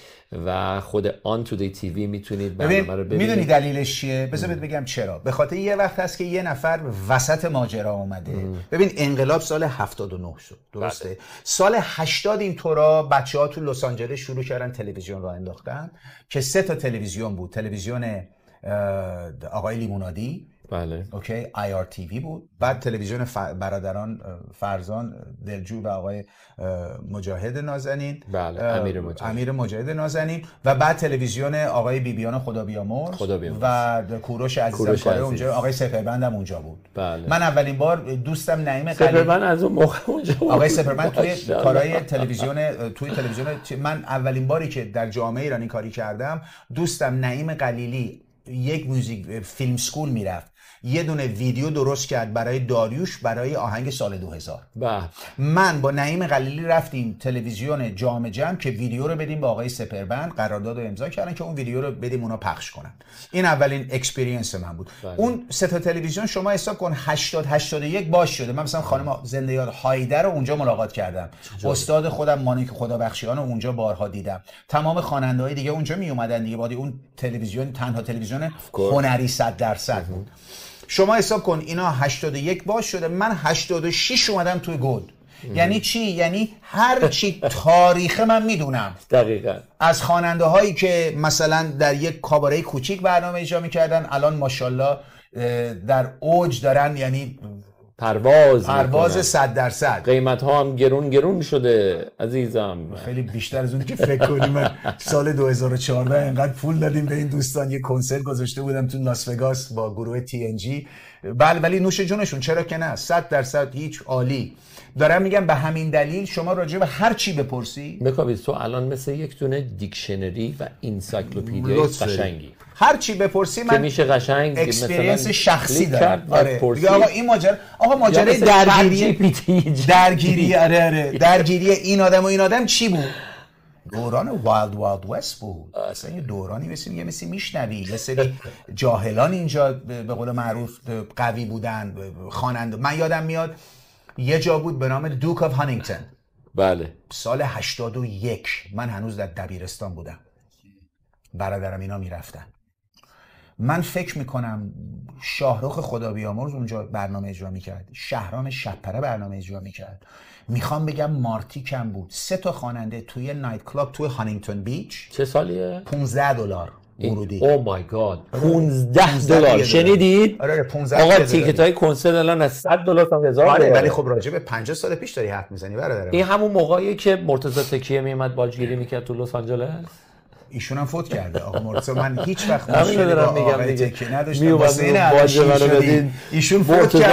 و خود آن تودی تی وی میتونید برنامه رو ببینید. میدونی دلیلش چیه؟ بذار بگم چرا. به خاطر یه وقت هست که یه نفر وسط ماجرا اومده. ببین انقلاب سال 79 شد، درسته؟ سال 80 اینطورا بچه‌ها تو لس آنجلس شروع کردن تلویزیون راه انداختن که 3 تا تلویزیون بود. تلویزیون آقای لیمونادی، بله، اوکی، IRTV بود. بعد تلویزیون برادران فرزان دلجو و آقای مجاهد نازنین، بله، امیر مجاهد نازنین. و بعد تلویزیون آقای بیبیان خدا بیامرز و کوروش عزیزم کاره اونجا، آقای سپربند هم اونجا بود. بله. من اولین بار دوستم نعیم سپربند از اون موقع اونجا بود. آقای سپربند توی کارهای تلویزیون من اولین باری که در جامعه ایرانی کاری کردم، دوستم نعیم قلیلی یک موزیک فیلم سکول میرفت، یه دونه ویدیو درست کرد برای داریوش برای آهنگ سال 2000. من با نعیم قلیلی رفتیم تلویزیون جام جم که ویدیو رو بدیم به آقای سپربند، قرارداد رو امضا کردن که اون ویدیو رو بدیم اونا پخش کنن. این اولین اکسپریانس من بود. اون 3 تا تلویزیون شما حساب کن 81 باز شده. من مثلا خانم زنده یاد هایده رو اونجا ملاقات کردم. استاد خودم مانیک خدابخشیان رو اونجا بارها دیدم. تمام خواننده‌های دیگه اونجا می اومدن دیگه. بعد اون تلویزیون تنها تلویزیون هنری 100% بود. شما حساب کن اینا 81 باز شده، من 86 اومدم توی گود. یعنی چی؟ یعنی هر چی تاریخ من میدونم. دقیقاً. از خواننده هایی که مثلا در یک کاباره کوچیک برنامه اجرا میکردن، الان ماشاءالله در اوج دارن، یعنی پرواز 100%. قیمت ها هم گرون شده عزیزم، خیلی بیشتر از اون که فکر کنیم. من سال 2014 اینقدر پول دادیم به این دوستان، یه کنسرت گذاشته بودم تو لاس وگاس با گروه TNG. بله، ولی نوش جونشون، چرا که نه، 100% هیچ، عالی. دارم میگم به همین دلیل شما راجع به هر چی بپرسی می‌خوابید تو الان مثل یک دونه دیکشنری و انسایکلوپدیای قشنگی، هر چی بپرسی من میشه قشنگ اکسپریانس شخصی دارم. آره آقا این ماجرای درگیری این آدم و این آدم چی بود؟ دوران وایلد وست بود. اصلا یه دورانی مثل میشنوی یه سری جاهلان اینجا به قول معروف قوی بودن، خواننده. من یادم میاد یه جا بود به نام دوک آف هانینگتون. بله. سال 81 من هنوز در دبیرستان بودم، برادرم اینا میرفتن. من فکر میکنم شاهرخ خدا بیامرز اونجا برنامه اجرا میکرد، شهرام شبپره برنامه اجرا میکرد، میخوام بگم مارتی کم بود. 3 تا خواننده توی نایت کلاب توی هانینگتون بیچ. چه سالیه؟ $15 ورودی. او مای گاد، $15 شنیدید؟ آره 15. آقا تیکت های کنسرت الان از $100 تا $1000. آره ولی خب راجع به 50 سال پیش داری حرف میزنی برادر. این همون موقعیه که مرتضی تکیه میومد باجگیری میکرد تو لس آنجلس. ایشون هم فوت کرده آقا مرتضی. من هیچ وقت مشکلی با آقای تکیه نداشتم. واسه این ایشون فوت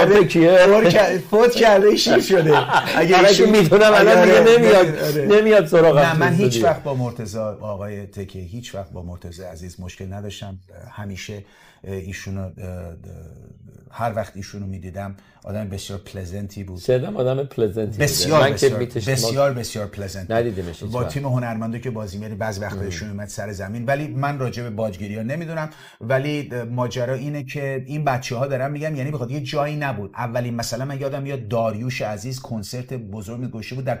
کرده شیر شده. اگه ایشون میدونم الان دیگه نمیاد سراغم. نه من هیچ وقت با مرتضی آقای تکیه هیچ وقت با مرتضی عزیز مشکل نداشتم. همیشه ایشونو هر وقت ایشونو میدیدم آدم بسیار پلزنتی بود. شدم آدم پلزنتی بسیار پلزنت. ندیدمش با تیم هنرمندو که بازی می‌کرد بعضی وقتا ایشون اومد سر زمین. ولی من راجع به باجگیری‌ها نمیدونم. ولی ماجرا اینه که این بچه‌ها دارن میگم یعنی بخاطر یه جایی نبود. اولین مثلا من یادم میاد داریوش عزیز کنسرت بزرگ گذاشته بود در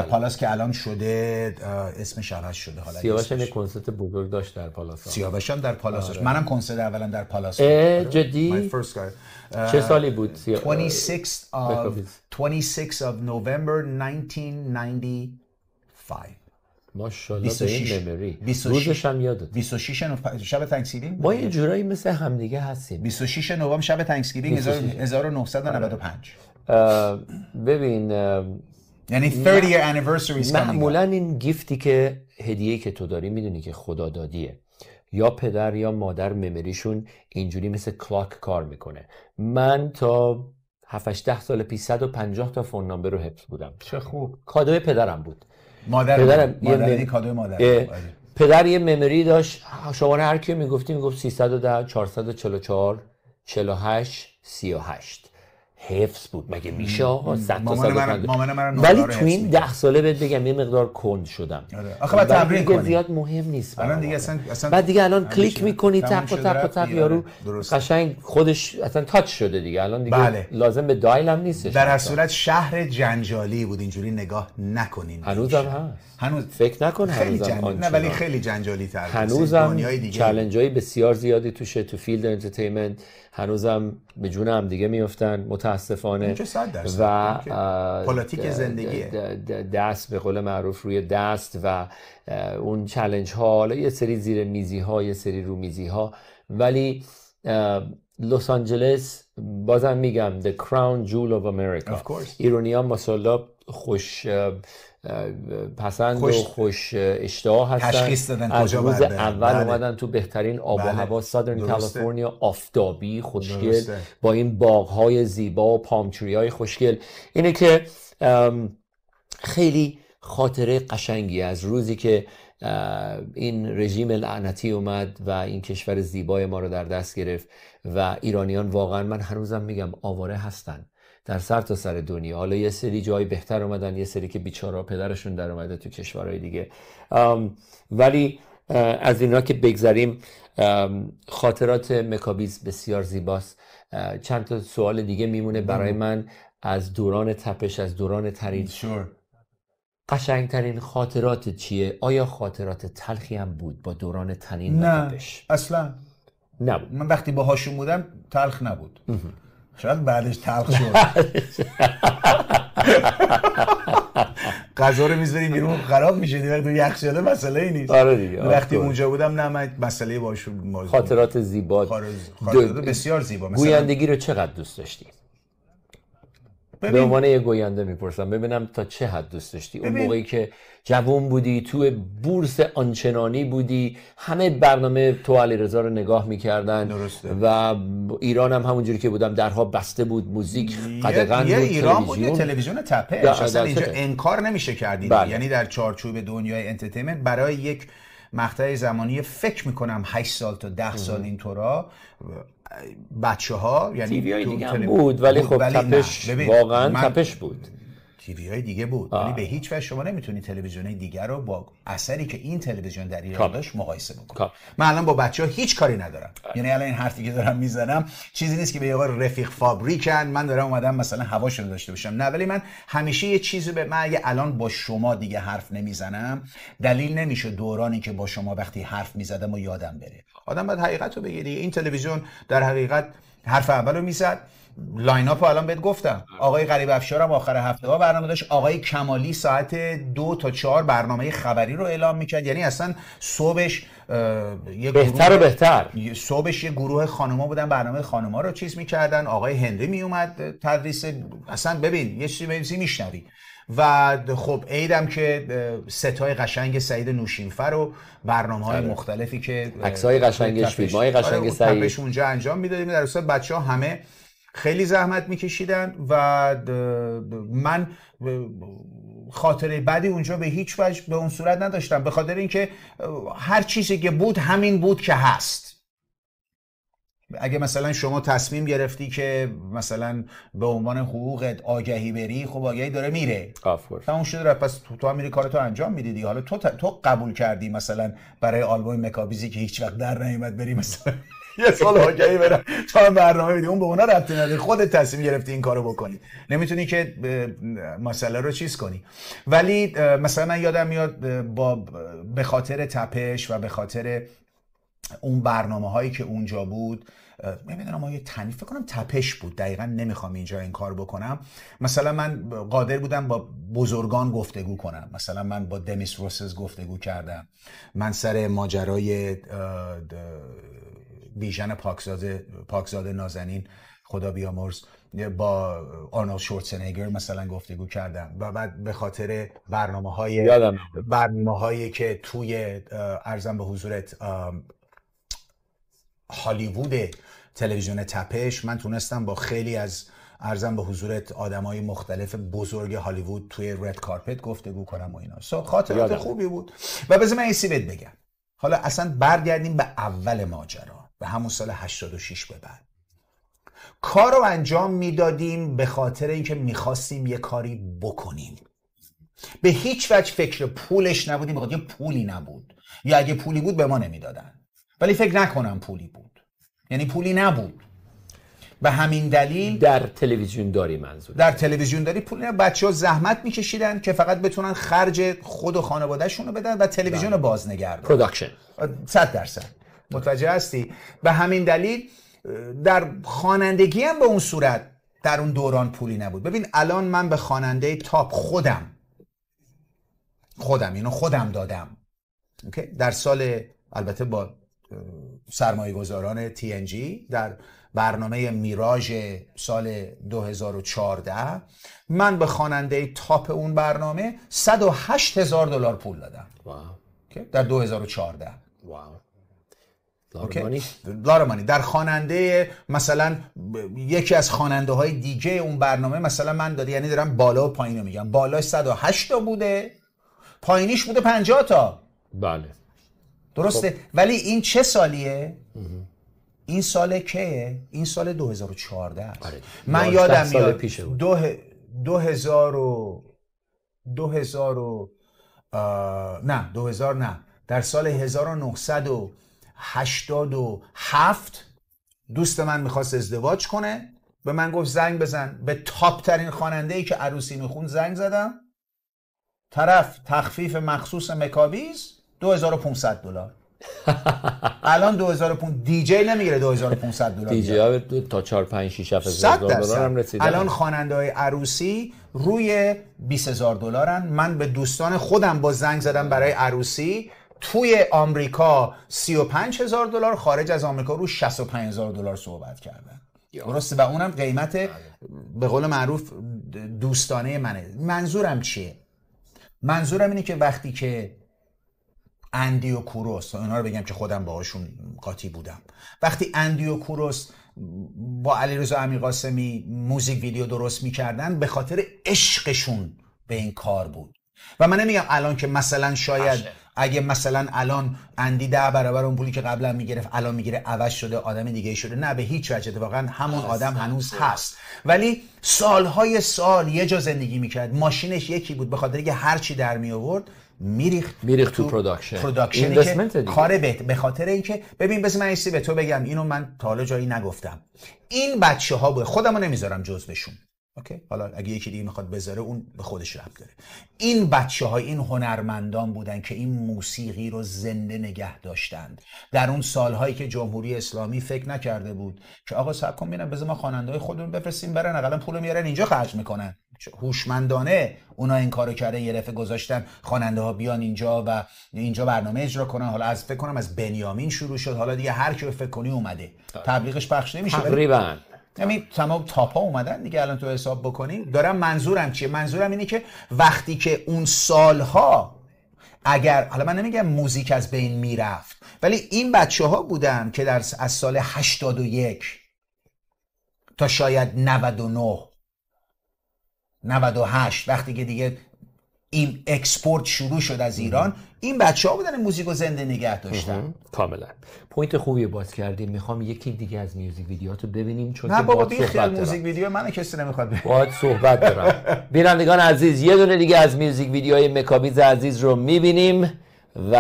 پالاس که الان شده اسمش عوض شده. حالا سیاوش یه کنسرت بزرگ داشت در پالاس. سیاوش هم در پالاس داشت. منم کنسرت اولا در پالاس. جدی؟ چه سالی بود؟ 26 of November 1995. ماشاءالله به این ممری. روزش هم یادت. 26 شب تانکسگیوینگ. ما یه جورایی مثل همدیگه هستیم. 26 نوامبر شب تانکسگیوینگ 1995. ببین یعنی 30 year anniversary. معمولا این گیفتی که هدیه‌ای که تو داری میدونی که خدا دادیه، یا پدر یا مادر ممریشون اینجوری مثل کلاک کار میکنه. من تا 7-8 سال پیش 150 تا فون نامبر رو حفظ بودم. چه خوب. کادوی پدرم بود. پدرم یه کادوی مادر. پدر یه ممری داشت، شماره هر کی میگفت 310 444 48 38. حفظ بود. مگه میشه آقا 100 تا مامان ولی تو این 10 ساله بهت بگم یه مقدار کند شدم. آخه بعد تمرین کنی. زیاد مهم نیست. الان دیگه اصلا بعد دیگه الان کلیک میکنی تق و تق یارو قشنگ خودش اصلا تاچ شده دیگه. الان دیگه لازم به دایل هم نیستش. در هر صورت شهر جنجالی بود، اینجوری نگاه نکنین. هنوزم هست. هنوز فکر نکن هنوزم نه ولی خیلی جنجالی تر. هنوزم چالنج‌های بسیار زیادی توشه تو فیلد انترتینمنت. هنوزم به جون هم دیگه میافتن متاسفانه و پلیتیک زندگیه، دست به قول معروف روی دست و اون چالش ها، حالا یه سری زیر میزی ها یه سری رو میزی ها. ولی لس آنجلس بازم میگم the crown jewel of America. ایرانیان ماشاءالله خوش پسند و خوش اشتها هستن. تشخیص دادن از روز اول اومدن تو بهترین آب و هوا سادرن کالیفرنیا، آفتابی خوشگل با این باغ‌های زیبا و پامتری‌های خوشگل. اینه که خیلی خاطره قشنگی از روزی که این رژیم لعنتی اومد و این کشور زیبای ما رو در دست گرفت و ایرانیان واقعا من هنوزم میگم آواره هستن در سر تا سر دنیا. حالا یه سری جای بهتر اومدن، یه سری که بیچاره پدرشون در اومده تو کشورهای دیگه. ولی از اینا که بگذریم، خاطرات مکابیز بسیار زیباست. چند تا سوال دیگه میمونه برای من از دوران تپش، از دوران ترین. قشنگترین خاطرات چیه؟ آیا خاطرات تلخی هم بود با دوران تنین و تپش؟ اصلا نبود. من وقتی باهاشون بودم تلخ نبود. شاید بعدش تلخ شد. غذا رو میذاریم بیرون خراب میشه دیگه، تو یخچاله مسئله ای نیست. آره دیگه. وقتی اونجا بودم نه من مسئله باشون. خاطرات زیبا، خاطرات بسیار زیبا. گویندگی رو چقدر دوست داشتی؟ به عنوان یه گوینده میپرسم ببینم تا چه حد دوست داشتی اون موقعی که جوان بودی، تو بورس آنچنانی بودی، همه برنامه تو علیرضا رو نگاه میکردن. درسته. و ایران هم همونجوری که بودم درها بسته بود، موزیک قدغن بود، ایران بود، تلویزیون تپش اصلا اینجا انکار نمیشه کردید. یعنی در چارچوب دنیای انترتینمنت برای یک مقطع زمانی فکر میکنم 8 سال تا 10 سال اینطورا بچه ها، یعنی تیوی های دیگه هم بود ولی خب تپش واقعا تپش بود. تیوی های دیگه بود ولی به هیچ وجه شما نمیتونی تلویزیون دیگه رو با اثری که این تلویزیون در ایران داشت مقایسه بکنی. من الان با بچه‌ها هیچ کاری ندارم. یعنی الان این حرفی که دارم میزنم چیزی نیست که به آقا رفیق فابریکن من دارم اومدم مثلا هواشون داشته باشم، نه. ولی من همیشه یه چیزی من اگه الان با شما دیگه حرف نمیزنم دلیل نمیشه دورانی که با شما وقتی حرف میزدم و یادم بره. آدم باید حقیقت رو بگه دیگه. این تلویزیون در حقیقت حرف اولو میزد. لاین اپ الان بهت گفتم، آقای غریب افشار هم آخر هفته ها برنامه داشت، آقای کمالی ساعت 2 تا 4 برنامه خبری رو اعلام میکرد. یعنی اصلا صبحش یه بهتر و بهتر، صبحش یه گروه خانوما بودن برنامه خانوما رو چیز میکردن، آقای هندی میومد تدریس. اصلا ببین یه چیزی میشنوی. و خب عیدم که ستای قشنگ سعید نوشینفر و برنامه‌های مختلفی که عکسای قشنگش، فیلم‌های قشنگ سعید تپش اونجا انجام میدادیم. در اصل بچه‌ها همه خیلی زحمت میکشیدن و من خاطره بعدی اونجا به هیچ وجه به اون صورت نداشتم، به خاطر اینکه هر چیزی که بود همین بود که هست. اگه مثلا شما تصمیم گرفتی که مثلا به عنوان حقوقت آگهی بری، خب آگهی داره میره، تموم شده، پس تو هم میری کارتو انجام میدی دیگه. حالا تو قبول کردی مثلا برای آلبوم مکابیزی که هیچ وقت در نمیاد بری مثلا یه سال آگهی برم تا برنامه بدی، اون به اونا ربطی نداره، خودت تصمیم گرفتی این کارو بکنی، نمیتونی که مسئله رو چیز کنی. ولی مثلا من یادم میاد به خاطر تپش و به خاطر اون برنامه‌هایی که اونجا بود، نمیدونم ما یه تنیف فکر کنم تپش بود، دقیقاً نمیخوام اینجا این کار بکنم. مثلا من قادر بودم با بزرگان گفتگو کنم، مثلا من با دمیس روسز گفتگو کردم، من سر ماجرای بیژن پاکزاده نازنین خدا بیامرز با آرنولد شورتزنگر مثلا گفتگو کردم. و بعد به خاطر برنامه‌هایی که توی عرضم به حضورت هالیوود تلویزیون تپش، من تونستم با خیلی از عرضم به حضورت آدمای مختلف بزرگ هالیوود توی رد کارپت گفتگو کنم و اینا. خاطرات خوبی بود. و بذار من ایسی بهت بگم، حالا اصلا برگردیم به اول ماجرا، به همون سال 86 به بعد. کار رو انجام میدادیم به خاطر اینکه میخواستیم یه کاری بکنیم. به هیچ وجه فکر پولش نبودیم، بخاطر یه پولی نبود، یا اگه پولی بود به ما نمیدادن، ولی فکر نکنم پولی بود، یعنی پولی نبود. به همین دلیل در تلویزیون داری منظور؟ در تلویزیون داری پول نه، بچه‌ها زحمت میکشیدن که فقط بتونن خرج خود و خانواده‌شون رو بدن و تلویزیون رو بازنگردن. پروداکشن 100%. متوجه هستی؟ به همین دلیل در خوانندگی هم به اون صورت در اون دوران پولی نبود. ببین الان من به خواننده تاپ خودم اینو خودم دادم. اوکی؟ در سال، البته با سرمایه گذاران TNG، در برنامه میراژ سال 2014 من به خواننده تاپ اون برنامه $108,000 پول دادم. واو. در 2014. واو. لارمانی. در خواننده مثلا یکی از خواننده های دیگه اون برنامه مثلا من داده، یعنی دارم بالا و پایین رو میگم، بالاش 108 تا بوده، پایینیش بوده 50 تا. بله درسته. خب. ولی این چه سالیه؟ این سال کیه؟ این سال 2014 است. من یادم میاد 2000 نه، در سال 1987 دوست من میخواست ازدواج کنه، به من گفت زنگ بزن. به تاپ ترین خواننده ای که عروسی میخوند زنگ زدم، طرف تخفیف مخصوص مکابیز $2,500. الان 2005 دیجی نمیگیره $2,500. دیجی ها تا 4 5 6 $7,000 هم رسیدن. الان خواننده های عروسی روی $20,000. من به دوستان خودم با زنگ زدم برای عروسی توی آمریکا $35,000، خارج از آمریکا رو $65,000 صحبت کردن. درسته. و اونم قیمت به قول معروف دوستانه منه. منظورم چیه؟ منظورم اینه که وقتی که اندی و کوروس، اینا رو بگم که خودم باهاشون قاطی بودم، وقتی اندی و کوروس با علیرضا امیرقاسمی موزیک ویدیو درست میکردن به خاطر عشقشون به این کار بود. و من نمیگم الان که مثلا شاید اگه مثلا الان اندی 10 برابر اون پولی که قبلا میگرفت الان میگیره عوض شده، آدم دیگه شده، نه، به هیچ وجه. اتفاقا همون آدم هنوز هست، ولی سالهای سال یه جا زندگی میکرد، ماشینش یکی بود، به خاطر که هر چی در می آورد میریخت تو پروداکشن که کار به خاطر اینکه ببین، بذار من ایستی به تو بگم، اینو من تا حالا جایی نگفتم، این بچه‌ها بود، خودمو نمیذارم جزوشون. اوکی، حالا اگه یکی دیگه میخواد بذاره اون به خودش ربط داره. این بچه‌ها، این هنرمندان بودن که این موسیقی رو زنده نگه داشتند. در اون سالهایی که جمهوری اسلامی فکر نکرده بود که آقا صبر کن ببینم بذار ما خواننده‌های خودمون بفرستیم برن، حداقل پولو میارن اینجا خرج میکنن. هوشمندانه اونا این کارو کردن، یه دفعه گذاشتن خواننده ها بیان اینجا و اینجا برنامه اجرا کنن. حالا از فکر کنم از بنیامین شروع شد، حالا دیگه هر کی فکر کنی اومده، تبلیغش پخش نمیشه تقریبا. یعنی تمام تاپا اومدن دیگه. الان تو حساب بکنیم دارم منظورم چیه؟ منظورم اینه که وقتی که اون سالها، اگر حالا من نمیگم موزیک از بین میرفت، ولی این بچه‌ها بودن که از سال 81 تا شاید 99 98 وقتی که دیگه این اکسپورت شروع شد از ایران، این بچه‌ها بودن موزیکو زنده نگه داشتن. کاملا پوینت خوبی باز کردیم. میخوام یکی دیگه از میوزیک ویدیوهاتو ببینیم، چون نه بابا بیخیال موزیک ویدیو منو کسی نمیخواد ببینه. باهات صحبت دارم. بینندگان عزیز، یه دونه دیگه از میوزیک ویدیوهای مکابیز عزیز رو میبینیم و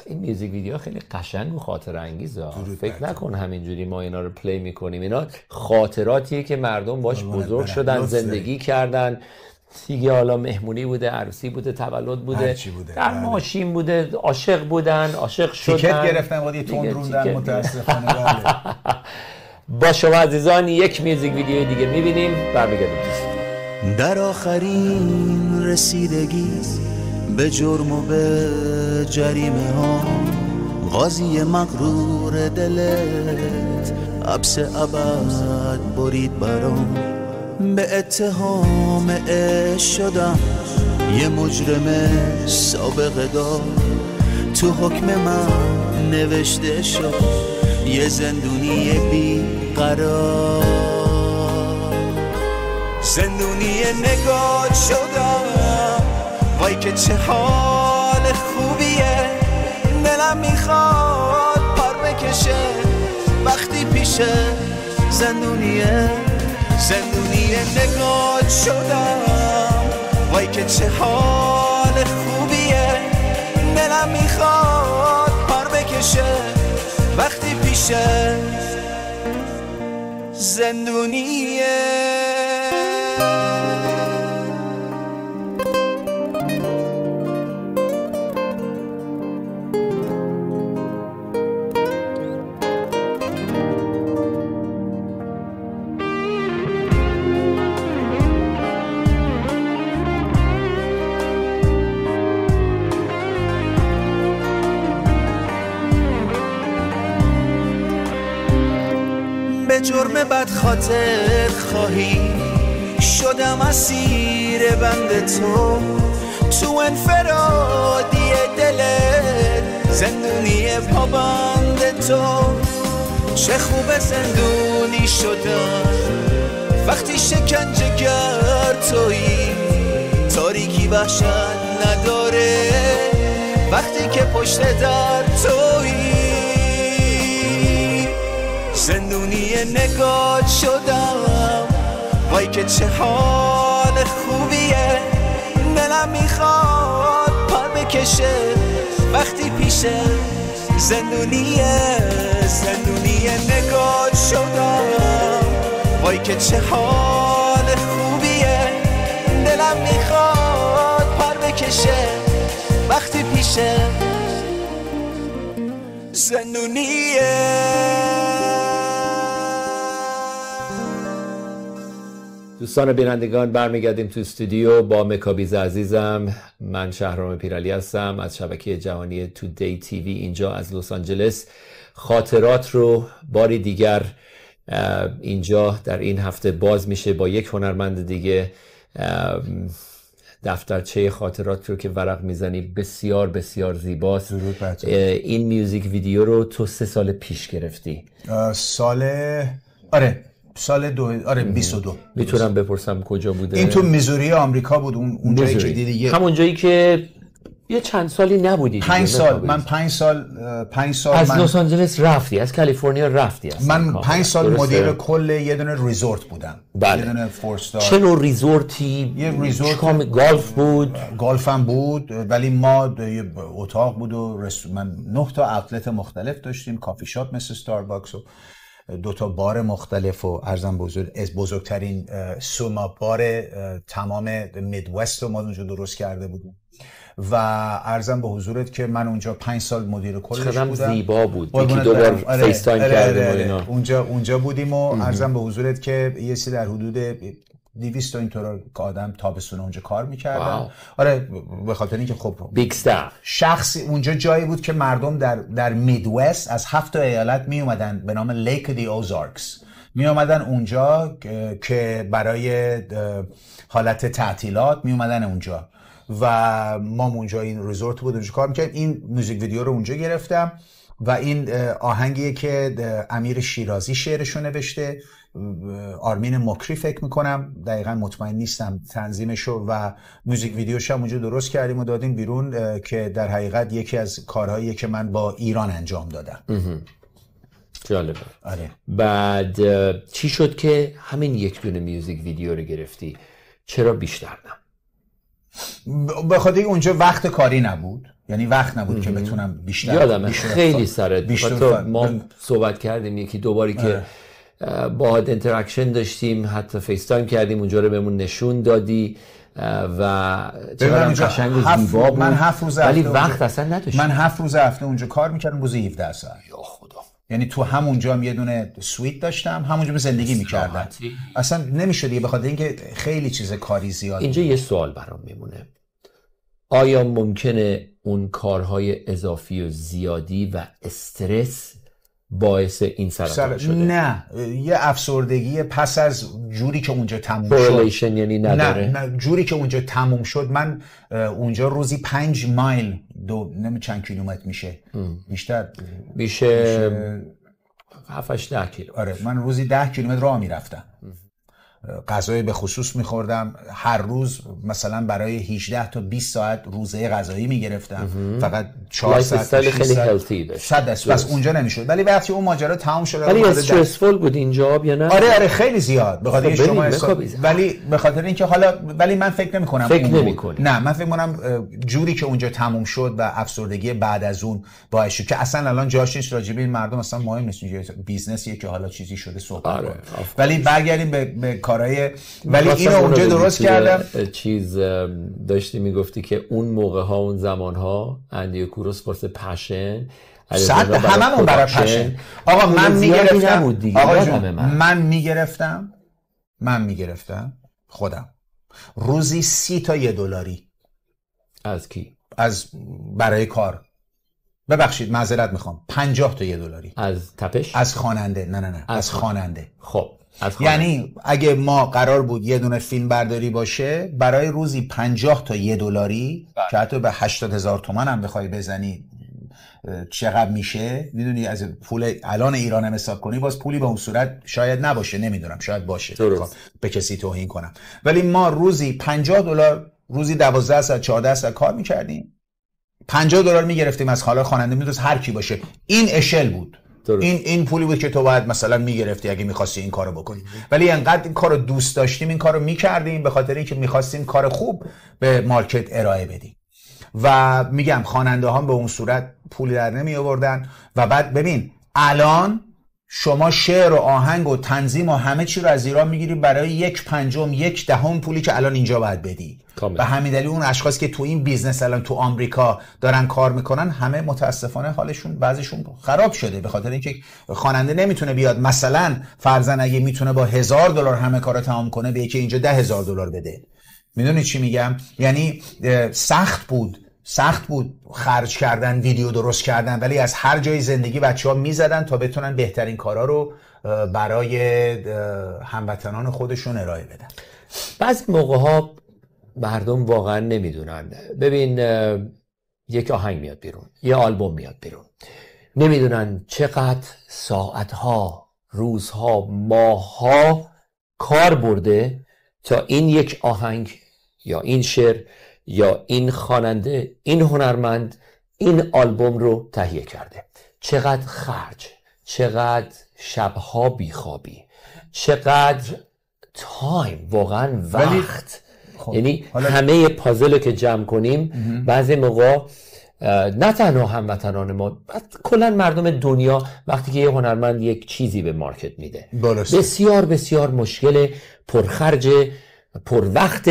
این میوزیک ویدیو خیلی قشنگ و خاطره انگیزه. فکر نکن همینجوری ما اینا رو پلی میکنیم، اینا خاطراتیه که مردم باش بزرگ شدن، زندگی کردن دیگه. حالا مهمونی بوده، عروسی بوده، تولد بوده، در ماشین بوده، عاشق بودن، عاشق شدن، تیکت گرفتن، وادی تون روندن متاسفانه. با شما عزیزان یک میوزیک ویدیو دیگه میبینیم، برمیگردیم. در آخرین رسیدگی به جرم و به جریمه ها، قاضی مغرور دلت حبس ابد برید برام. به اتهام عشق شدم یه مجرم سابقه دار، تو حکم من نوشته شد یه زندونی بی قرار. زندونی نگاه شدم، وای که چه حال خوبیه، دلم میخواد پر بکشه وقتی پیشه زندونیه نگات شدم وای که چه حال خوبیه دلم میخواد پر بکشه وقتی پیشه زندونیه به جرم بد خاطر خواهی شدم اسیر بند تو انفرادی دلت زندونی پابند تو چه خوب زندونی شدن وقتی شکنجه گر تویی تاریکی وحشت نداره وقتی که پشت در تویی زندونی نگات شدم وای که چه حال خوبیه دلم میخواد پر بکشه وقتی پیشه زندونیه نگات شدم وای که چه حال خوبیه دلم میخواد پر بکشه وقتی پیشه زندونیه. دوستان بینندگان برمیگردیم تو استودیو با مکابیز عزیزم. من شهرام پیرعلی هستم از شبکه جهانی تودی تیوی اینجا از لس آنجلس. خاطرات رو باری دیگر اینجا در این هفته باز میشه با یک هنرمند دیگه. دفترچه خاطرات رو که ورق میزنی بسیار بسیار زیباست. این میوزیک ویدیو رو تو 3 سال پیش گرفتی. سال 22. میتونم بپرسم کجا بوده؟ این تو میزوری آمریکا بود. اون جایی که دیدی همون جایی که یه چند سالی نبودی. 5 سال. من 5 سال از لس آنجلس رفتی، از کالیفرنیا رفتی. من 5 سال مدیر کل یه دونه ریزورت بودم. بله. یه دونه 4 استار. چه نوع ریزورتی؟ یه ریزورت گالف بود. گالف هم بود، ولی ما یه اتاق بود و من 9 تا اوتلت مختلف داشتیم، کافی شاپ مثل استارباکس و 2 تا بار مختلف و ارزم بزرگترین سوما بار تمام میدوست رو ما اونجا درست کرده بودیم و ارزم به حضورت که من اونجا 5 سال مدیر کلش بودم. زیبا بود. یکی 2 بار فیس تایم کردیم اونجا بودیم و ارزم به حضورت که یه سی در حدود 200 تا اینطور که آدم تابستون اونجا کار میکردن. آره، به خاطر اینکه خب بیگ استار شخصی اونجا جایی بود که مردم در میدوست از 7 تا ایالت می اومدن به نام لیک دی اوزارکس می اومدن اونجا که برای حالت تعطیلات می اومدن اونجا و ما اونجا این ریزورت بود اونجا کار میکردیم. این موزیک ویدیو رو اونجا گرفتم و این آهنگیه که امیر شیرازی شعرشو نوشته، آرمین مکری فکر میکنم، دقیقا مطمئن نیستم تنظیمشو، و موزیک ویدیوش هم اونجا درست کردیم و دادیم بیرون که در حقیقت یکی از کارهاییه که من با ایران انجام دادم. جالبه. آره. بعد چی شد که همین یک دونه میوزیک ویدیو رو گرفتی؟ چرا بیشتر نه؟ به خاطر اونجا وقت کاری نبود، یعنی وقت نبود که بتونم بیشتر. یادمه خیلی سرت ما صحبت کردیم یکی 2 باری که باهات اینتراکشن داشتیم، حتی فیس تایم کردیم، اونجا رو بهمون نشون دادی و چقدر قشنگ و زیبا بود. من 7 روز ولی وقت اصلا نداشتم. من 7 روز هفته اونجا کار میکردم، روزی 17 ساعت. یا خدا. یعنی تو همونجا هم یه دونه سویت داشتم، همونجا زندگی میکردم. اصلا نمیشد دیگه، به خاطر اینکه خیلی چیز کاری زیاد. اینجا یه سوال برام میمونه. آیا ممکنه اون کارهای اضافی و زیادی و استرس باعث این سرطان شده؟ نه، یه افسردگی پس از جوری که اونجا تموم شد. یعنی نداره؟ نه، جوری که اونجا تموم شد. من اونجا روزی 5 مایل چند کیلومتر میشه؟ بیشتر میشه 7-8 کیلومتر. آره، من روزی 10 کیلومتر راه میرفتم غذای به خصوص میخوردم، هر روز مثلا برای 18 تا 20 ساعت روزه غذایی میگرفتم، فقط 4 ساعت خیلی هلتی داشت. بس اونجا نمیشد. ولی وقتی اون ماجرا تموم شد، ولی استرسفول بود اینجا یا نه؟ آره خیلی زیاد به خاطر شما ولی به خاطر اینکه حالا ولی من فکر نمی‌کنم نه، من فکر می‌کنم جوری که اونجا تموم شد و افسردگی بعد از اون باعث شد که اصلا الان جاش نیست راجع به این مردم اصلا مهم نیست، بیزنسیه که حالا چیزی شده صحبت کنه. ولی برگردیم به کارهای، ولی اینو اونجا درست کردم. چیز داشتی میگفتی که اون موقع‌ها اون زمان‌ها اندی کوروس واسه پشن هممون برای پشن. آقا من میگرفتم خودم روزی 30 تا $1. از کی؟ از برای کار. ببخشید معذرت میخوام، 50 تا $1. از تپش؟ از خواننده. نه از خواننده. خب یعنی اگه ما قرار بود یه دونه فیلم برداری باشه، برای روزی 50 تا $1 که حتی به 80,000 تومان هم بخوای بزنی چقدر میشه؟ میدونی از پول الان ایران هم حساب کنی باز پولی به اون صورت شاید نباشه، نمیدونم شاید باشه، به کسی توهین کنم. ولی ما روزی $50 روزی 12 ساعت 14 ساعت کار میکردیم، $50 میگرفتیم از حالا خواننده، میتونست هر کی باشه. این اشل بود. این پولی بود که تو باید مثلا میگرفتی اگه میخواستی این کارو بکنی. ولی انقدر این کارو دوست داشتیم این کارو میکردیم به خاطر اینکه میخواستیم کار خوب به مارکت ارائه بدیم. و میگم خواننده ها به اون صورت پولی در نمی آوردن. و بعد ببین الان شما شعر و آهنگ و تنظیم و همه چی رو از ایران میگیری برای 1/5 پولی که الان اینجا باید بدی. و همین دلیل اون اشخاص که تو این بیزنس الان تو آمریکا دارن کار میکنن همه متاسفانه حالشون بعضیشون خراب شده، به خاطر اینکه خواننده نمیتونه بیاد مثلا فرضاً اگه میتونه با $1,000 همه کارو تمام کنه، به یکی اینجا $10,000 بده. میدونی چی میگم؟ یعنی سخت بود خرج کردن، ویدیو درست کردن، ولی از هر جای زندگی بچه‌ها میزدن تا بتونن بهترین کارا رو برای هموطنان خودشون ارائه بدن. بعضی موقع‌ها مردم واقعا نمیدونن. ببین یک آهنگ میاد بیرون، یه آلبوم میاد بیرون، نمیدونن چقدر ساعتها، روزها، ماهها کار برده تا این یک آهنگ یا این شعر یا این خواننده، این هنرمند این آلبوم رو تهیه کرده. چقدر خرج، چقدر شبها بیخوابی، چقدر تایم، واقعا وقت. یعنی همه پازل که جمع کنیم بعضی موقع نه تنها هموطنان ما، کلا مردم دنیا وقتی که یه هنرمند یک چیزی به مارکت میده بسیار بسیار مشکل، پرخرج، پر وقت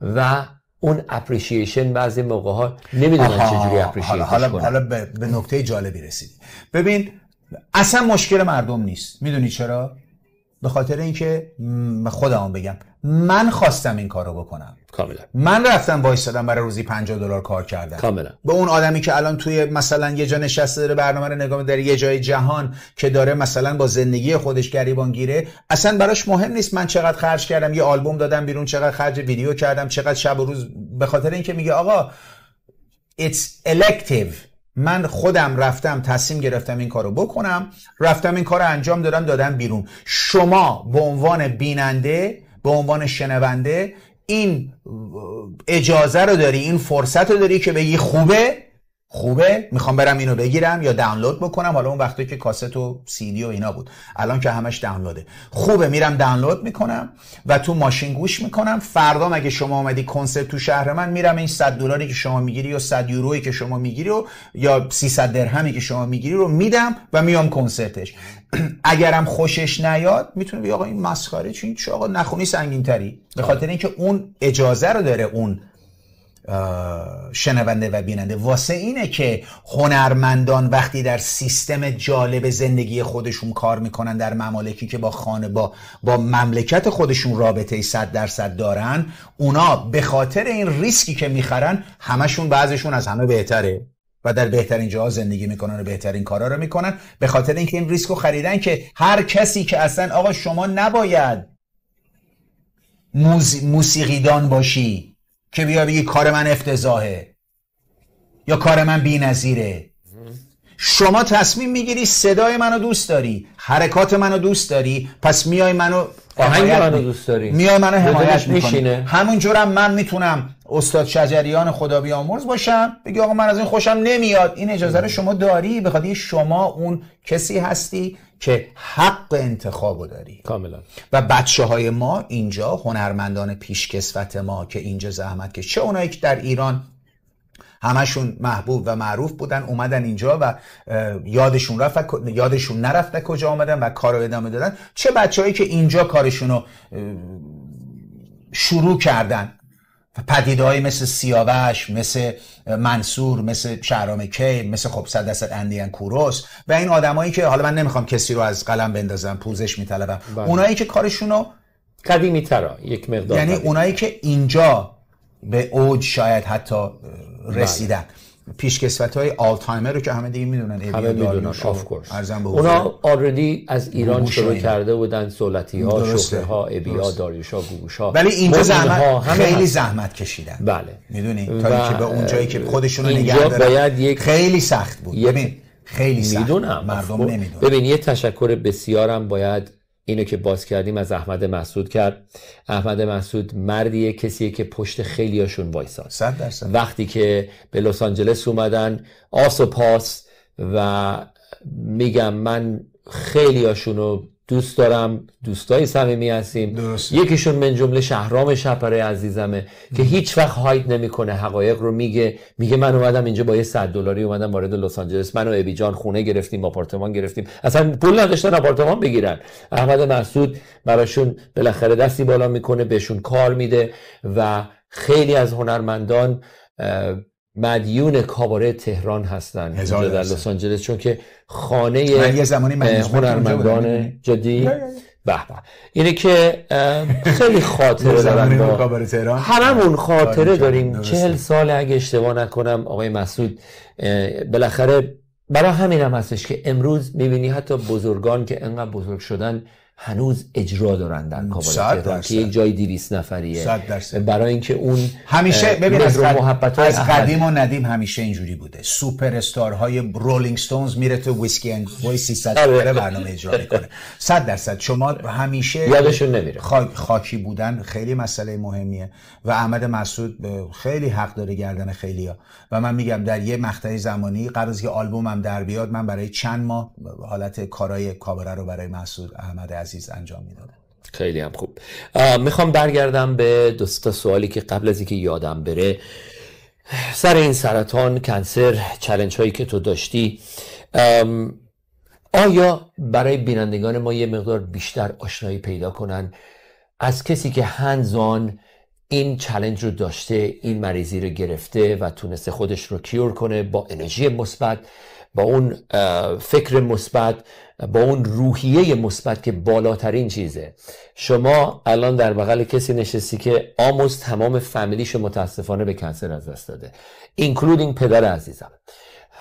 و اون اپریشیشن بعضی موقع ها نمیدونن چجوری اپریشیشن کنن. حالا به نکته جالبی رسیدی. ببین اصلا مشکل مردم نیست. میدونی چرا؟ به خاطر اینکه خودم بگم من خواستم این کارو بکنم. کاملا. من رفتم وایسادم برای روزی $50 کار کردم. کاملا. به اون آدمی که الان توی مثلا یه جا نشسته داره برنامه رو نگاه می‌کنه، یه جای جهان که داره مثلا با زندگی خودش گریبان گیره، اصلا براش مهم نیست من چقدر خرج کردم، یه آلبوم دادم بیرون، چقدر خرج ویدیو کردم، چقدر شب و روز، به خاطر اینکه میگه آقا it's elective. من خودم رفتم تصمیم گرفتم این کارو بکنم، رفتم این کارو انجام دادم بیرون. شما به عنوان بیننده، به عنوان شنونده این اجازه رو داری، این فرصت رو داری که بگی خوبه میخوام برم اینو بگیرم یا دانلود بکنم. حالا اون وقتی که کاست و سی دی و اینا بود، الان که همش دانلوده. خوبه میرم دانلود میکنم و تو ماشین گوش میکنم. فردا اگه شما اومدی کنسرت تو شهر من، میرم این $100 که شما میگیری یا 100 یورویی که شما میگیری و یا 300 درهمی که شما میگیری رو میدم و میام کنسرتش. اگرم خوشش نیاد میتونه بگه آقا این مسخره چی آقا نخونی سنگین‌تری، به خاطر اینکه اون اجازه رو داره اون شنونده و بیننده. واسه اینه که هنرمندان وقتی در سیستم جالب زندگی خودشون کار میکنن، در ممالکی که با خانه با مملکت خودشون رابطه 100% دارن، اونا به خاطر این ریسکی که میخرن، همشون بعضشون از همه بهتره و در بهترین جاها زندگی میکنن و بهترین کارا رو میکنن، به خاطر اینکه این ریسکو خریدن که هر کسی که اصلا آقا شما نباید موسیقیدان باشی که بیا بگی کار من افتضاحه یا کار من بی‌نظیره. شما تصمیم میگیری صدای منو دوست داری، حرکات منو دوست داری، پس میای منو آهنگ منو دوست داری، میای منو حمایت میکنی. همون جورم من میتونم استاد شجریان خدا بیامرز باشم، بگی آقا من از این خوشم نمیاد، این اجازه رو شما داری، بخاطر شما اون کسی هستی که حق انتخابو داری کاملا. و بچه‌های ما اینجا، هنرمندان پیشکسوت ما که اینجا زحمت کشیدن، چه اونایی که در ایران همشون محبوب و معروف بودن اومدن اینجا و یادشون نرفته کجا آمدن و کارو ادامه دادن، چه بچه‌هایی که اینجا کارشونو شروع کردن، پدیده‌هایی مثل سیاوش، مثل منصور، مثل شهرام کی، مثل خب 100% اندیان کوروس و این آدمایی که حالا من نمیخوام کسی رو از قلم بندازم، پوزش میطلبم، اونایی که کارشونو قدیمی ترا یک مقدار، یعنی اونایی که اینجا به اوج شاید حتی رسیدن. پیشکسوت‌های آلتایمر رو که همه دیگه میدونن، همه میدونن اونا آلردی از ایران شروع کرده بودن، سولتی‌ها، شوخی‌ها، ابی‌ها، داریوش‌ها، گوگوش‌ها، ولی اینجا خیلی زحمت کشیدن. بله میدونی تا اینکه به اون جایی که خودشون رو نگه دارن خیلی سخت بود. ببین خیلی سخت، میدونم مردم نمیدونن. ببین یه تشکر بسیارم باید اینو که باز کردیم از احمد مسعود کرد. احمد مسعود مردیه، کسیه که پشت خیلیاشون وایساد. 100%. وقتی که به لس آنجلس اومدن آس و پاس و میگم من خیلیاشونو دوست دارم، دوستای صمیمی هستیم. یکیشون من جمله شهرام شپره عزیزمه که هیچ وقت هاید نمیکنه، حقایق رو میگه من اومدم اینجا با یه $100 اومدم وارد لس آنجلس، من و ابی جان خونه گرفتیم، آپارتمان گرفتیم، اصلا پول نداشتن آپارتمان بگیرن. احمد مسعود براشون بالاخره دستی بالا میکنه، بهشون کار میده و خیلی از هنرمندان مدیون کاباره تهران هستن اینجا در لس آنجلس، چون که خانه من یه زمانی هنرمندان جدی به اینه که خیلی خاطره دارن، هممون خاطره داریم. 40 سال اگه اشتباه نکنم آقای مسعود، بالاخره برای همین هم هستش که امروز میبینی حتی بزرگان که انقدر بزرگ شدن هنوز اجرا دارن در کاباره تهران که یک جای 200 نفریه، برای اینکه اون همیشه ببین از قدیم و ندیم همیشه اینجوری بوده. سوپر استارهای رولینگ ستونز میره تو ویسکی اند وای 300 نفره برنامه اجرا میکنه. 100% شما همیشه یادشون نمیره. خاکی بودن خیلی مسئله مهمیه و احمد مسعود خیلی حق داره گردن خیلیا و من میگم در یه مقطع زمانی قبل از که آلبومم در بیاد من برای چند ماه حالت کارهای کاباره رو برای مسعود احمد عزیز انجام میدادم. خیلی هم خوب. میخوام برگردم به دو تا سوالی که قبل از اینکه یادم بره سر این سرطان، کنسر، چالش هایی که تو داشتی. آیا برای بینندگان ما یه مقدار بیشتر آشنایی پیدا کنن از کسی که هندزان این چالش رو داشته، این مریضی رو گرفته و تونسته خودش رو کیور کنه با انرژی مثبت، با اون فکر مثبت، با اون روحیه مثبت که بالاترین چیزه. شما الان در بغل کسی نشستی که آموز تمام فامیلیش متاسفانه به کنسر از دست داده، اینکلودینگ پدر عزیزم.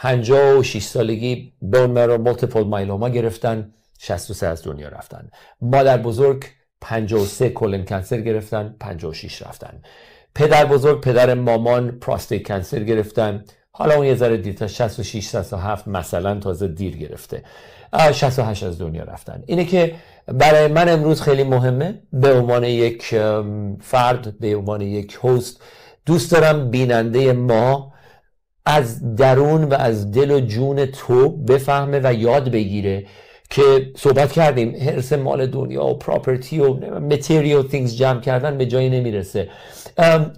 56 سالگی بون مرو مولتیپل مایلوما گرفتن، 63 از دنیا رفتن. مادر بزرگ 53 کولن کنسر گرفتن، 56 رفتن. پدر بزرگ، پدر مامان پراستیت کنسر گرفتن، حالا اون یه ذره دیرتر 66 67 مثلا تازه دیر گرفته، 68 از دنیا رفتن. اینه که برای من امروز خیلی مهمه به عنوان یک فرد، به عنوان یک هوست، دوست دارم بیننده ما از درون و از دل و جون تو بفهمه و یاد بگیره که صحبت کردیم هرس مال دنیا و پراپرتی و material things جمع کردن به جایی نمیرسه.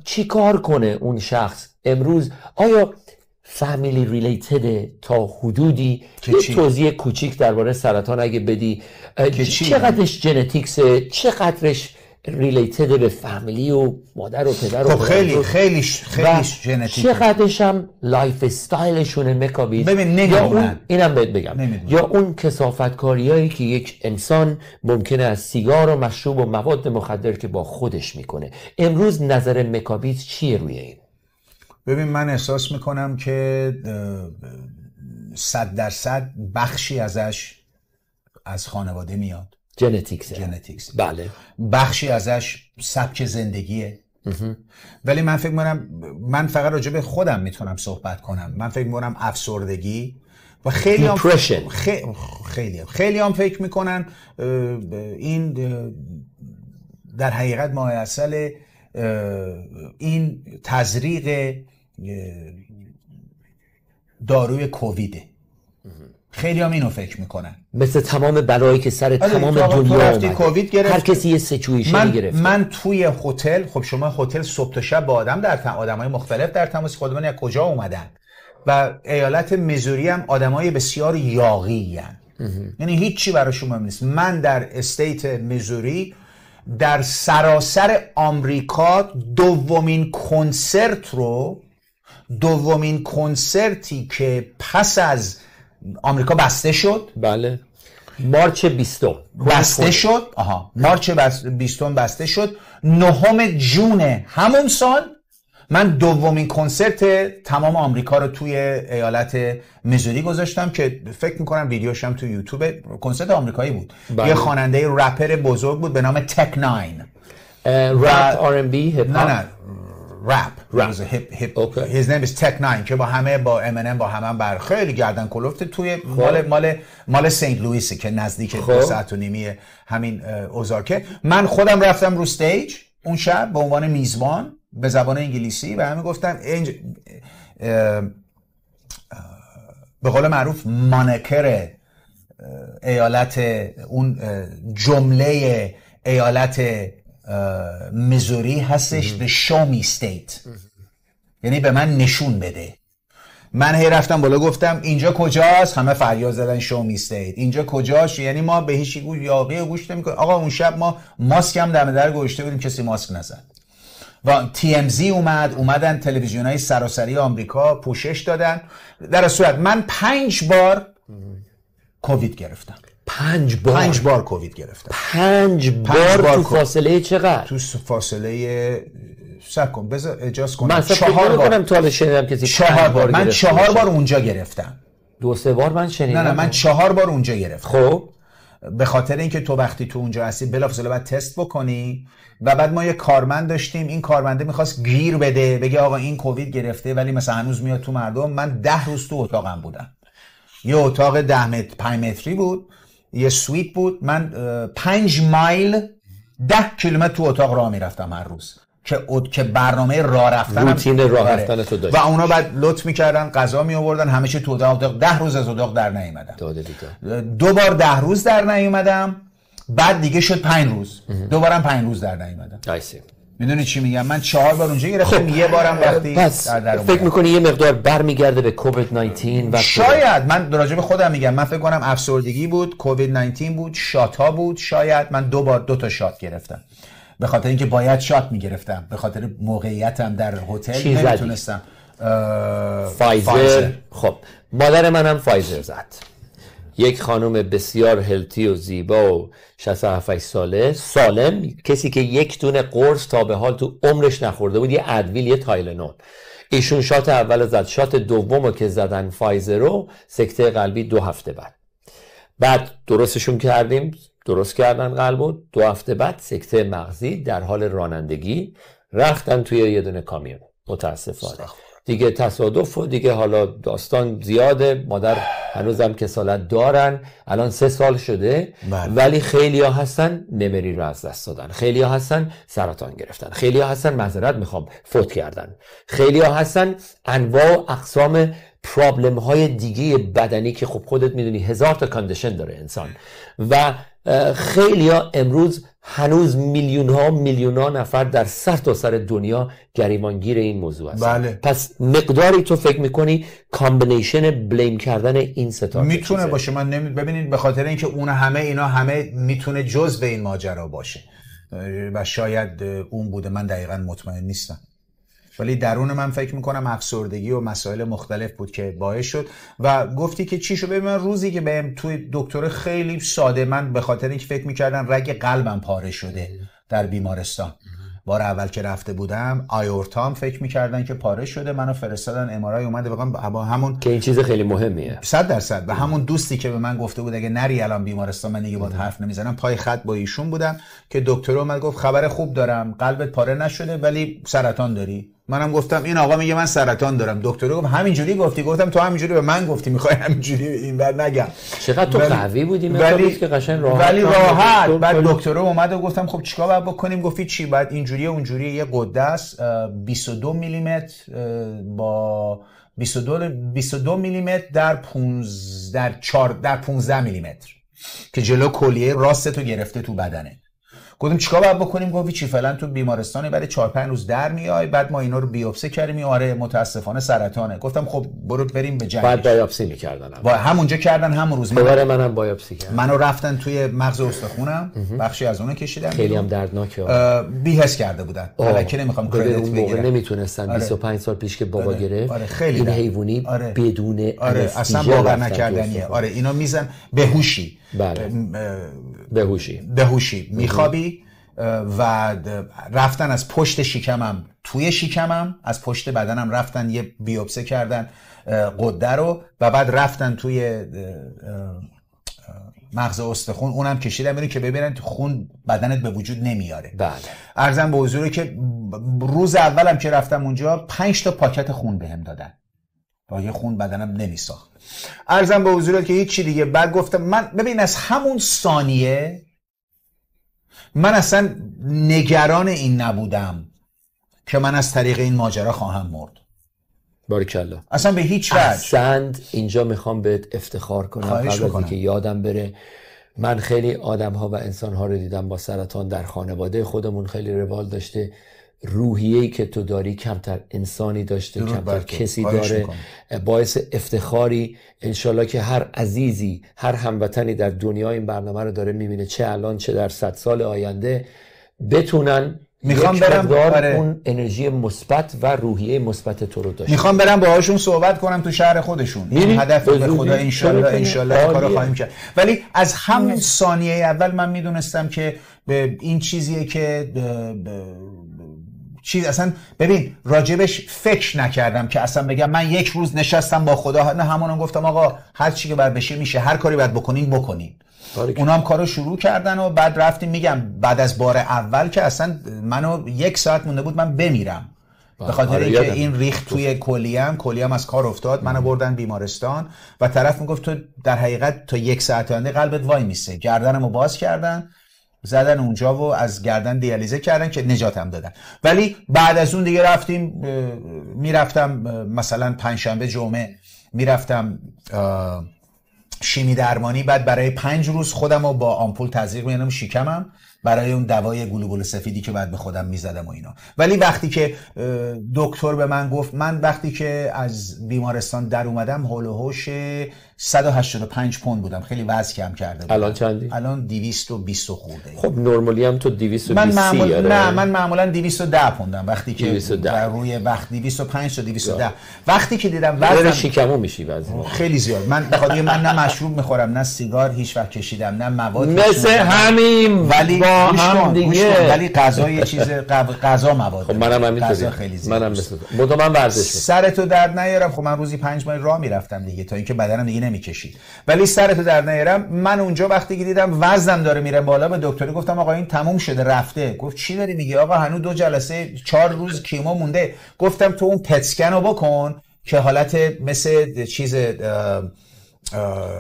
چی کار کنه اون شخص امروز؟ آیا فامیلی ریلیتد تا حدودی؟ یه توضیح کوچیک درباره سرطان اگه بدی، چقدرش ژنتیکسه، چقدرش ریلیتد به فامیلی و مادر و پدر و خیلی ژنتیکه، چقدرش هم لایف استایلشونه مکابید. ببین نمیدونم، اینم بهت بگم یا اون کثافتکاریایی که یک انسان ممکنه از سیگار و مشروب و مواد مخدر که با خودش میکنه. امروز نظر مکابید چیه روی این؟ ببین من احساس میکنم که 100% بخشی ازش از خانواده میاد، ژنتیکس. بله. بخشی ازش سبک زندگیه. ولی من فکر میکنم، من فقط راجع به خودم میتونم صحبت کنم، من فکر میکنم افسردگی و خیلی هم خیلی هم فکر میکنن این در حقیقت ماه عسل این تزریق داروی کوویده. خیلی هم اینو فکر میکنن، مثل تمام بلایی که سر تمام دنیا اومده، کووید گرفت، هر کسی یه سیچویشن گرفت. من توی هتل، خب شما هتل صبح تا شب با آدمای مختلف در تماس، خودمون از کجا اومدن و ایالت میزوری هم آدمای بسیار یاغی ان، یعنی هیچی براشون مهم نیست. من در استیت میزوری در سراسر آمریکا دومین کنسرتی که پس از آمریکا بسته شد، بله، مارچ 20 بسته شد، مارچ 20 بسته شد، 9 جون همون سال من دومین کنسرت تمام آمریکا رو توی ایالت میزوری گذاشتم که فکر میکنم ویدیوش هم توی یوتیوب. کنسرت آمریکایی بود. یه خواننده رپر بزرگ بود به نام تک ناین. رپ R&B هیپ هاپ؟ نه رپ. His name is Tech Nine که با امینم با همه بر خیلی گردن کلفت توی مال سنت لوئیس که نزدیک 2 ساعت و نیمی همین اوزارکه. من خودم رفتم رو استیج اون شب به عنوان میزبان به زبان انگلیسی و همه گفتم به قول معروف مانکر ایالت اون جمله ایالت میزوری هستش به شومی استیت، یعنی به من نشون بده. من هی رفتم بالا گفتم اینجا کجاست، همه فریاد زدن شومی استیت. اینجا کجاست؟ یعنی ما به هیچ یاقی گوش نمی‌کنیم. آقا اون شب ما ماسک هم دم در گذاشته بودیم، کسی ماسک نزد. و TMZ اومدن تلویزیون‌های سراسری آمریکا پوشش دادن. در صورت من 5 بار کووید گرفتم. 5 بار؟ 5 بار کووید گرفتم. 5 بار تو فاصله چقدر؟ تو فاصله سکن بذار اجازه کنم. من 4 بار تا حالا شنیدم کسی 4 بار. من 4 بار اونجا گرفتم. 2-3 بار من شنیدم. نه من 4 بار اونجا گرفتم. خب به خاطر اینکه تو وقتی تو اونجا هستی بلافاصله باید تست بکنی و بعد ما یه کارمند داشتیم، این کارمنده میخواست گیر بده بگه آقا این کووید گرفته ولی مثلا هنوز میاد تو مردم. من 10 روز تو اتاقم بودم. یه اتاق 5 متری بود، یه سویت بود. من 5 مایل 10 کیلومتر تو اتاق راه میرفتم هر روز که برنامه راه رفتنم، روتین راه رفتن تو داشت. و اونا بعد لطف میکردن غذا می آوردن، همه چی تو اتاق. 10 روز از اتاق در نیومدم. 2 بار 10 روز در نیومدم، بعد دیگه شد 5 روز. دوبارم 5 روز در نیومدم. میدونی چی میگم؟ من 4 بار اونجا گرفتم. یه بارم وقتی در فکر میکنی یه مقدار برمیگرده به کووید 19 و شاید من راجع به خودم میگم، من فکر کنم افسردگی بود، کووید 19 بود، شات ها بود. شاید من 2 تا شات گرفتم به خاطر اینکه باید شات میگرفتم، به خاطر موقعیتم در هتل نمیتونستم. فایزر. خب مادر منم فایزر زد. یک خانم بسیار هلتی و زیبا و 67 ساله، سالم، کسی که یک دونه قرص تا به حال تو عمرش نخورده بود، یه ادویل، یه تایلنول. ایشون شات اول زد، شات دومو که زدن فایزر رو، سکته قلبی 2 هفته بعد درستشون کردیم، درست کردن قلبو. 2 هفته بعد سکته مغزی، در حال رانندگی رفتن توی یه دونه کامیون. متاسفانه دیگه تصادف و دیگه حالا داستان زیاده. مادر هنوزم کسالت دارن، الان 3 سال شده. ولی خیلی ها هستن ممری رو از دست دادن، خیلی ها هستن سرطان گرفتن، خیلی ها هستن معذرت میخوام فوت کردن، خیلی ها هستن انواع و اقسام پرابلم های دیگه بدنی که خب خودت میدونی 1000 تا کاندیشن داره انسان. و خیلی ها امروز هنوز میلیون ها نفر در سرتاسر دنیا گریبانگیر این موضوع هستن. بله. پس مقداری تو فکر میکنی کامبینیشن بلیم کردن این ستا میتونه باشه؟ من ببینید به خاطر اینکه اینا همه میتونه جزء این ماجرا باشه و شاید اون بوده، من دقیقاً مطمئن نیستم. ولی درون من فکر میکنم افسردگی و مسائل مختلف بود که باعث شد. و گفتی که چی شد؟ ببین من روزی که بهم توی دکتر خیلی ساده، من به خاطر اینکه فکر میکردن رگ قلبم پاره شده در بیمارستان، بار اول که رفته بودم آیورتام فکر میکردن که پاره شده، منو فرستادن ام‌آرآی اومده با همون که این چیز خیلی مهمیه 100%. و همون دوستی که به من گفته بود اگه نری الان بیمارستان من دیگه باهات حرف نمیزنم، پای خط با ایشون بودم که دکتر اومد گفت خبر خوب دارم، قلبت پاره نشده ولی سرطان داری. منم گفتم این آقا میگه من سرطان دارم. دکتر گفت همینجوری گفتی؟ گفتم تو همینجوری به من گفتی، میخوای همینجوری اینور نگم. چقدر تو قوی بودی ولی که قشنگ راحت. ولی راحت. بعد دکتر اومد و گفتم خب چیکار باید بکنیم؟ گفتی چی؟ بعد اینجوری اونجوری یه قده است 22 میلیمتر با 22 میلیمتر در 15 میلیمتر که جلو کلیه راستتو گرفته تو بدنه. گفتم چیکار باید بکنیم؟ گفت چی فعلا تو بیمارستانی برای 4-5 روز در میای، بعد ما اینا رو بیوپسی کردیم. آره متاسفانه سرطانه. گفتم خب برو بریم به جنگش. بعد بایوپسی میکردن. همونجا کردن همون روز. منم بایوپسی کردم. منو رفتن توی مغز استخونم، بخشی از اونو کشیدن. خیلی هم دردناکه. بی‌حس کرده بودن. الکی نمیخوام کردیت بگیرم. نمیتونستن 25 سال پیش که بابا گرفت. خیلی این حیوانی بدون اصلا باور نکردنیه. آره اینا میزن بهوشی. بله. بهوشی میخوابی و رفتن از پشت شکمم توی شکمم، از پشت بدنم رفتن یه بیوپسی کردن قده رو و بعد رفتن توی مغز استخون، اونم کشیدن میرن که ببینن خون بدنت به وجود نمیاره. بله. عرضم به حضور که روز اولم که رفتم اونجا 5 تا پاکت خون بهم دادن. با یه خون بدنم نمیساخت. عرضم به حضورت که هیچ چی دیگه. بعد گفتم من ببین از همون ثانیه من اصلا نگران این نبودم که من از طریق این ماجرا خواهم مرد. باریکلا. اصلا به هیچ وجه. احسنت. اینجا میخوام بهت افتخار کنم قبل از اینکه یادم بره. من خیلی آدم‌ها و انسان‌ها رو دیدم با سرطان در خانواده خودمون خیلی روال داشته. روحیه‌ای که تو داری کمتر انسانی داشته، کمتر کسی داره. باعث افتخاری. انشالله که هر عزیزی، هر هموطنی در دنیا این برنامه رو داره میبینه، چه الان چه در 100 سال آینده، بتونن میخوام برم اون انرژی مثبت و روحیه مثبت تو رو داشته. میخوام برم باهاشون صحبت کنم تو شهر خودشون. هدف به خدا انشالله کارو خواهیم کرد. ولی از همون ثانیه اول من میدونستم که این چیزیه که اصلا ببین راجبش فکر نکردم که اصلا بگم من یک روز نشستم با خدا. نه، همونم گفتم آقا هر چی که باید بشه میشه، هر کاری باید بکنین. اونا هم کارو شروع کردن و بعد رفتیم. میگم بعد از بار اول که اصلا منو 1 ساعت مونده بود من بمیرم به خاطر اینکه این ریخت توی کلیم از کار افتاد. منو بردن بیمارستان و طرف میگفت تو در حقیقت تا 1 ساعت آینده قلبت وای میسه. گردنمو باز کردن، زدن اونجا و از گردن دیالیزه کردن که نجاتم دادن. ولی بعد از اون دیگه میرفتم مثلا پنجشنبه جمعه میرفتم شیمی درمانی. بعد برای 5 روز خودم رو با آمپول تزریق می‌کردم شکمم برای اون دوای گلوبول سفیدی که بعد به خودم میزدم و اینا. ولی وقتی که دکتر به من گفت، من وقتی که از بیمارستان در اومدم هول و هوش 185 پوند بودم. خیلی وزن کم کرده بودم. الان چندی؟ الان 220 خورده. خب نورمالی هم تو 220. من معمولا 210 پوندم وقتی که 210. روی وقت 205 تا 210. وقتی که دیدم وزن شکمو میشی وزن خیلی زیاد. من بخاطر من نه مشروب میخورم نه سیگار هیچ وقت کشیدم نه مواد مثل همین ولی با هم دیگه. ولی غذا یه چیز غذا مواد. خب منم همینطوری. خیلی زیاد. منم مثل تو. من ورزش سرتو درد نیارم. خب من روزی 5 مایل راه میرفتم دیگه تا اینکه بدنم دیگه نمیکشید. ولی سرتو درد نیارم. من اونجا وقتی که دیدم وزنم داره میره بالا به دکتر گفتم آقا این تموم شده رفته. گفت چی داری میگی آقا؟ هنوز 2 جلسه 4 روز کیمو مونده. گفتم تو اون پت اسکن رو بکن که حالت مثل چیز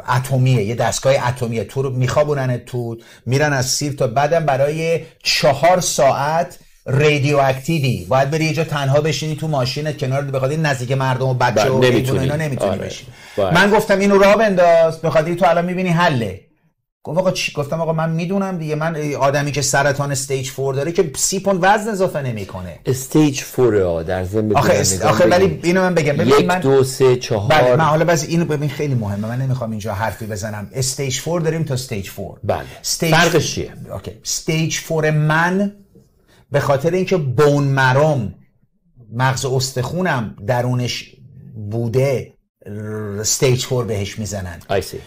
اتمیه، یه دستگاه اتمیه. تو رو میخوابونن تو میرن از سیر تا بعدم برای 4 ساعت رادیواکتیوی باید بری یه جا تنها بشینی تو ماشینت کنار، بخاطر نزدیک مردم و بچه و اینا نمیتونی بشی. من گفتم اینو راه بنداز بخاطر تو الان میبینی حله. گفت آقا چی؟ گفتم آقا من میدونم دیگه. من آدمی که سرطان استیج 4 داره که 30 پوند وزن اضافه نمیکنه. استیج 4 در ضمن آخه ولی اینو من بگم. ببین 1 2 3 4. بله من حالا بس اینو ببین خیلی مهمه. من نمیخوام اینجا حرفی بزنم. استیج 4 داریم تا استیج 4. بله. فرقش چیه؟ اوکی. استیج 4 من به خاطر اینکه بون مروم مغز استخونم درونش بوده استیج 4 بهش میزنن.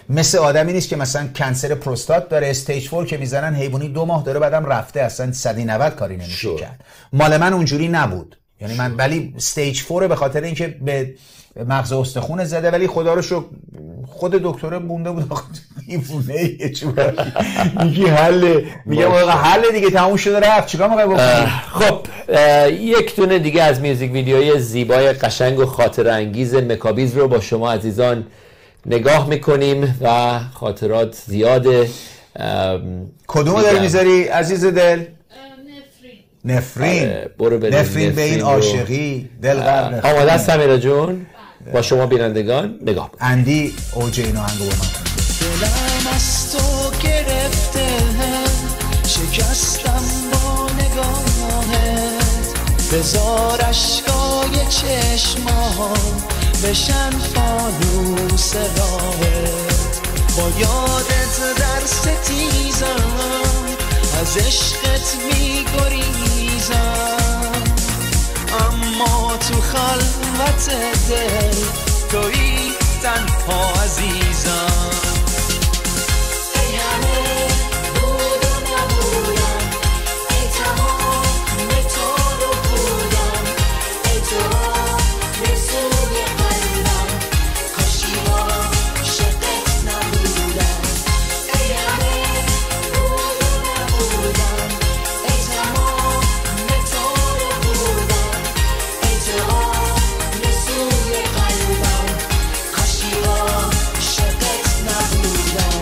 مثل آدمی نیست که مثلا کنسر پروستات داره استیج 4 که میزنن حیوانی 2 ماه داره بعدم رفته اصلا 190 کاری نمیشه کرد. مال من اونجوری نبود. یعنی من ولی استیج 4 به خاطر اینکه به مغز استخون زده. ولی خدا رو شکر خود دکتر مونده بود دیوونه یه جورایی میگی حله، میگم آقا حله دیگه تموم شده رفت چیکار می‌خوای بکنی؟ خب یک دونه دیگه از میوزیک ویدیوهای زیبای قشنگ و خاطره انگیز مکابیز رو با شما عزیزان نگاه میکنیم و خاطرات زیاده. کدومو داری میذاری عزیز دل؟ نفرین. نفرین به این عاشقی دل غرق. آماده است سمیرا جون؟ با شما بینندگان نگاه کنید. اندی اوج این آهنگو با من. دلم از تو گرفته شکستم با نگاهت، بذار اشکای چشمام بشن فانوس راهت، با یادت در ستیزم از عشقت میگریزم، اما تو خلوت دل تویی تنها عزیزم. ای همه بود و نبودم، ای تمام تو رو بودم، ای تو رسوی قلبم، کاشی عاشقت نبودم. ای همه بود و نبودم، ای تمام تو رو بودم، ای تو رسوی قلبم، کاشی عاشقت نبودم.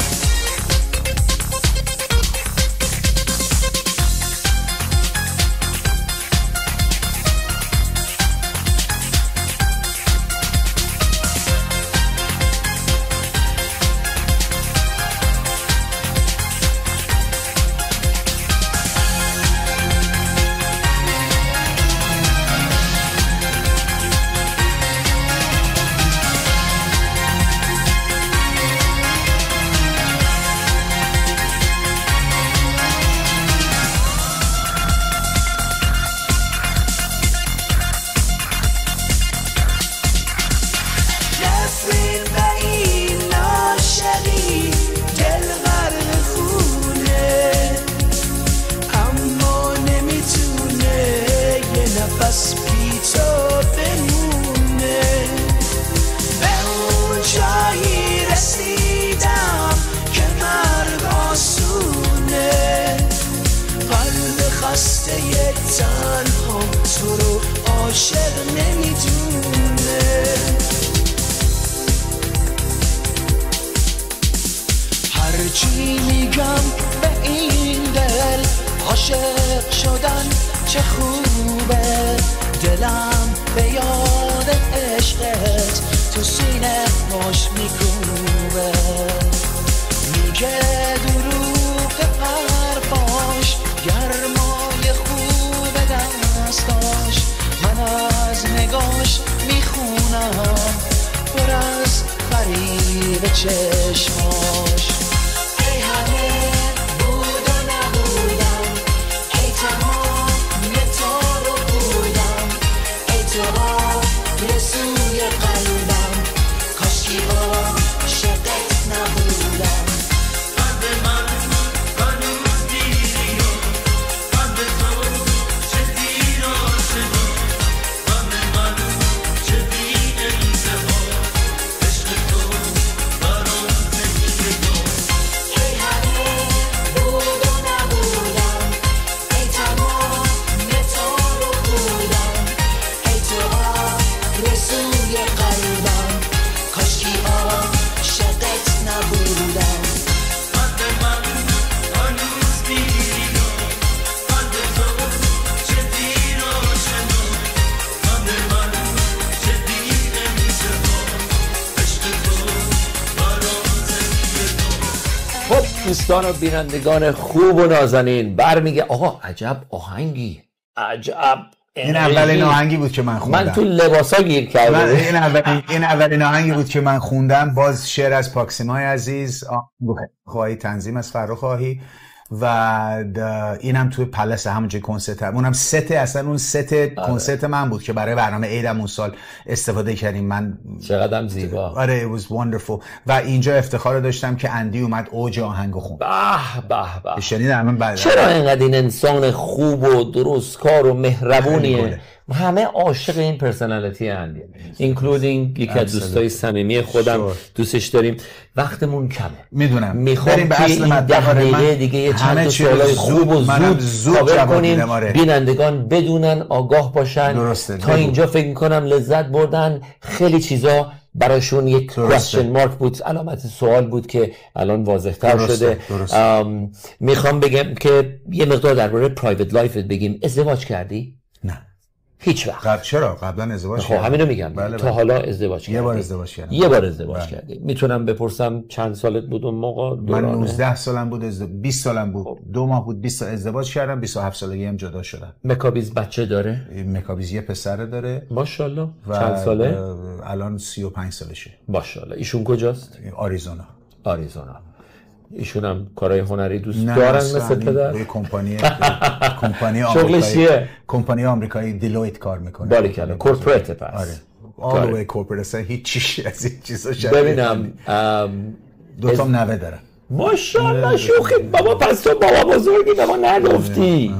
نفرین به این عاشقی دل غرق خونه، اما نمیتونه یه نفس بی تو بمونه. به اون جایی رسیدم که مرگ آسونه، قلب خسته تنها تو رو عاشق نمیدونه. هرچی میگم به این دل عاشق شدن چه خوبه، دلم به یاد عشقت تو سینه باش میکوبه، میگه دروغ حرفاش گرمای خوب دستاش، من از نگاش میخونم پر از فریب چشماش. ای همه بود و نبودم، ای تمام تو رو بودم، ای تو رسوی قلبم، کاشکی عاشقت نبودم. قلب من هنوز دیری و قلب تو چه دیر آشنا، قلب من چه بی انتها، عشق تو برام زندگی. ای همه بود و نبودم، ای تمام تو رو بودم، ای تو رسوی قلبم، کاشکی عاشقت نبودم. قلب من هنوز دیری و قلب تو چه دیر آشنا، قلب من چه بی انتها، عشق تو برام زندگی. خب دوستان و بینندگان خوب و نازنین، برمیگه آقا عجب آهنگی، عجب این اولین آهنگی بود که من خوندم. من تو لباسا گیر کردم. این اولین آهنگی بود که من خوندم. باز شعر از پاکسیمای عزیز، خواهی تنظیم از فرخ خواهی و اینم توی پلس همونجا کنسرت هم. اونم ست، اصلا اون ست کنسرت من بود که برای برنامه عیدم اون سال استفاده کردیم. من چقدرم زیبا. آره it was wonderful. و اینجا افتخار داشتم که اندی اومد اوج آهنگو خوند. به شنیدم من بعد. چرا اینقدر این انسان خوب و درست کار و مهربونیه همه عاشق این پرسونالیتی اندی، اینکلودینگ یکی از دوستای صمیمی خودم. دوستش داریم. وقتمون کمه، میدونم. میخوام که این 10 دقیقه دیگه یه چند تا سوالای خوب و زود کاور کنیم، بینندگان بدونن، آگاه باشن. تا اینجا فکر میکنم لذت بردن. خیلی چیزا براشون یک question mark بود، علامت سوال بود که الان واضح‌تر شده. میخوام بگم که یه مقدار درباره پرایوت لایفت بگیم. ازدواج کردی؟ نه. هیچ وقت؟ چرا؟ قبلا ازدواج کردم. همینو میگم. بله تا حالا ازدواج کردی؟ یه بار ازدواج کردم. یه بار ازدواج کردی. میتونم بپرسم چند سالت بود اون موقع؟ من 19 سالم بود، 20 سالم بود. 2 ماه بود 20 سال ازدواج کردم، 27 سالگی هم جدا شدم. مکابیز بچه داره؟ مکابیز یه پسر داره. ماشاءالله. چند ساله؟ الان 35 سالشه. ماشاءالله. ایشون کجاست؟ آریزونا. ایشون هم کارهای هنری دوست دارن مثل پدر؟ یه کمپانی آمریکایی. شغلش چیه؟ کمپانی آمریکایی دیلویت کار میکنه. باریکلا. کورپوریت پس. آره. all the way corporate. اصلا هیچ چیزی از این چیزا شده. ببینم 2 تا نوه دارم. ماشاءالله. شوخی بابا، پس تو بابا بزرگی به ما نگفتی.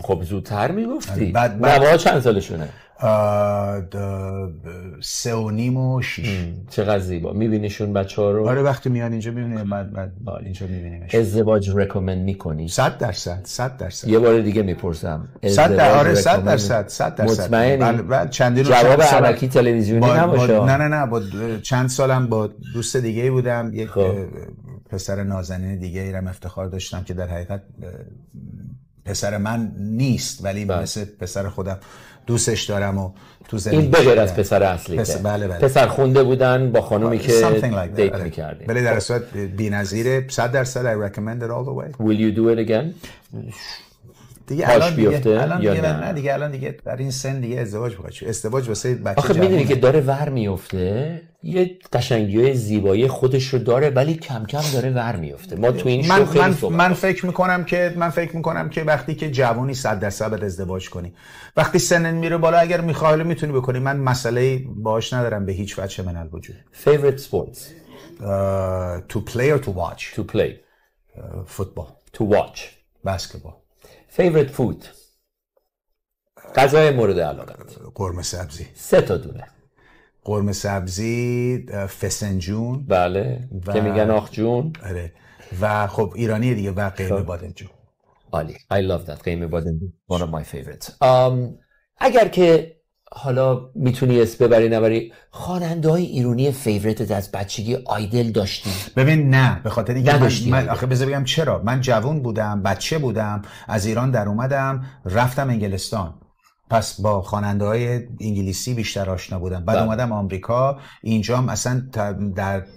خب زودتر میگفتی. نوه‌ها چند سالشونه؟ 3.5 و 6. چقدر زیبا. میبینیشون بچه‌ها رو؟ آره وقتی میان اینجا میبینیم. بعد اینجا میبینیمش. ازدواج رکامند میکنی؟ 100%. یه بار دیگه میپرسم. 100%. مطمئنی؟ چندین جواب علکی تلویزیونی نباشه. نه با چند سالم با دوست دیگه بودم. یک پسر نازنین دیگه ایرم افتخار داشتم که در حقیقت پسر من نیست، ولی مثل پسر خودم دوستش دارم و تو زندگی. این بغیر از پسر اصلیته. بله. پسر خونده بودن با خانومی که دیت می‌کردین. ولی در اصل بی‌نظیره. 100% I recommend it all the way. Will you do it again؟ دیگه الان دیگه الان دیگه در این سن دیگه ازدواج واسه بچه. آخه میدونی که داره ور میفته، یه قشنگی‌های زیبایی خودش رو داره ولی کم کم داره ور میفته. ما تو این شو خیلی من فکر میکنم که وقتی که جوانی 100% باید ازدواج کنی. وقتی سنن میره بالا اگر میخوای میتونی بکنی. من مسئله باهاش ندارم به هیچ وجه من الوجود. Favorite sports? To play or to watch? To play. Football. To watch. Basketball. Favorite food? غذای مورد علاقت؟ قرمه سبزی. 3 تا دونه. قرمه سبزی، فسنجون. بله. که میگن آخجون. آره. و خب ایرانی دیگه و قیمه بادمجون. عالی. I love that. قیمه بادمجون. One of my favorites. اگر که حالا میتونی اسم ببری نبری، خواننده‌های ایرانی فیوریتت از بچگی آیدل داشتی؟ ببین نه، به خاطر اینکه من آخه بذار بگم چرا. من جوان بودم، بچه بودم، از ایران در اومدم، رفتم انگلستان. پس با خواننده‌های انگلیسی بیشتر آشنا بودم. بعد اومدم آمریکا، اینجام اصلا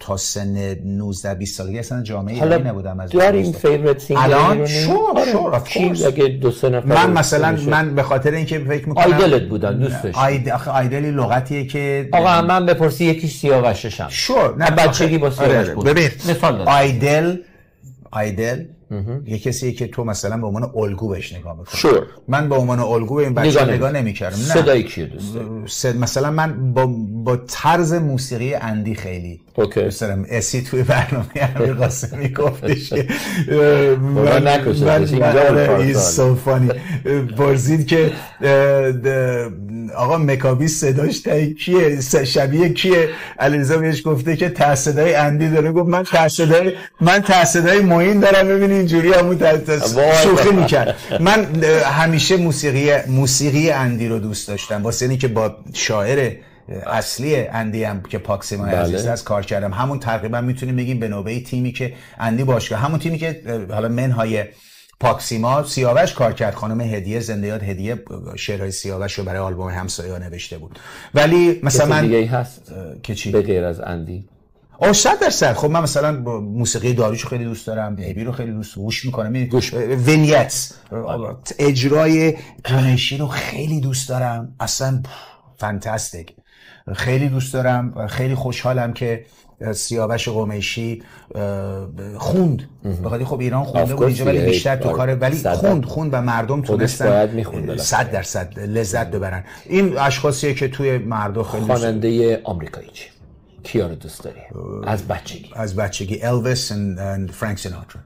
تا سن 19 20 سالگی اصلا جامعه ایرانی نبودم. از دارین فیوریت سینگر الان شور اف کورس. اگه 2-3 نفر من به خاطر اینکه فکر می‌کنم آیدلت بودن، دوست داشتم. آیدلی لغتیه که آقا من بپرسی یکیش سیاوششم. شور. نه بچگی با سیاوش بود. ببین مثال آیدل یه کسیه که تو مثلا به عنوان الگو بهش نگاه میکنی. Sure. من به عنوان الگو به این بچه نگاه نمیکردم. نه. صدای کیو دوست داری؟ مثلا من با طرز موسیقی اندی خیلی دوست دارم. اسی توی برنامه امیر قاسمی گفتش که من نکشتش اینجا سو فانی پرسید که آقا مکابی صداش کیه، شبیه کیه؟ علیرضا بهش گفته که ته صدای اندی داره. گفت من ته صدای معین دارم. ببین اینجوری همون شوخی میکرد. من همیشه موسیقی اندی رو دوست داشتم، واسه اینکه با شاعر اصلی اندی هم که پاکسیما عزیز است کار کردم. همون تقریبا میتونیم بگیم به نوبه تیمی که اندی باشگاه، همون تیمی که حالا منهای پاکسیما سیاوش کار کرد. خانم هدیه زنده یاد هدیه شعرهای سیاوش رو برای آلبوم همسایه‌ها نوشته بود. ولی مثلا من دیگه هست که چی به غیر از اندی؟ 100%. خب من مثلا موسیقی داریوشو خیلی دوست دارم، بیبی رو خیلی گوش میکنم. وینیتس اجرای قمیشی رو خیلی دوست دارم، اصلا فانتاستیک. خیلی دوست دارم. خیلی خوشحالم که سیاوش قمیشی خوند. بخاطر خب ایران خونده بود اینجا ولی بیشتر تو کاره، ولی خوند و مردم تونستن 100% لذت ببرن. این اشخاصیه که توی مردم خیلی خواننده آمریکایی چی؟ کیا رو دوست داری؟ از بچگی الویس و فرانک سیناترا.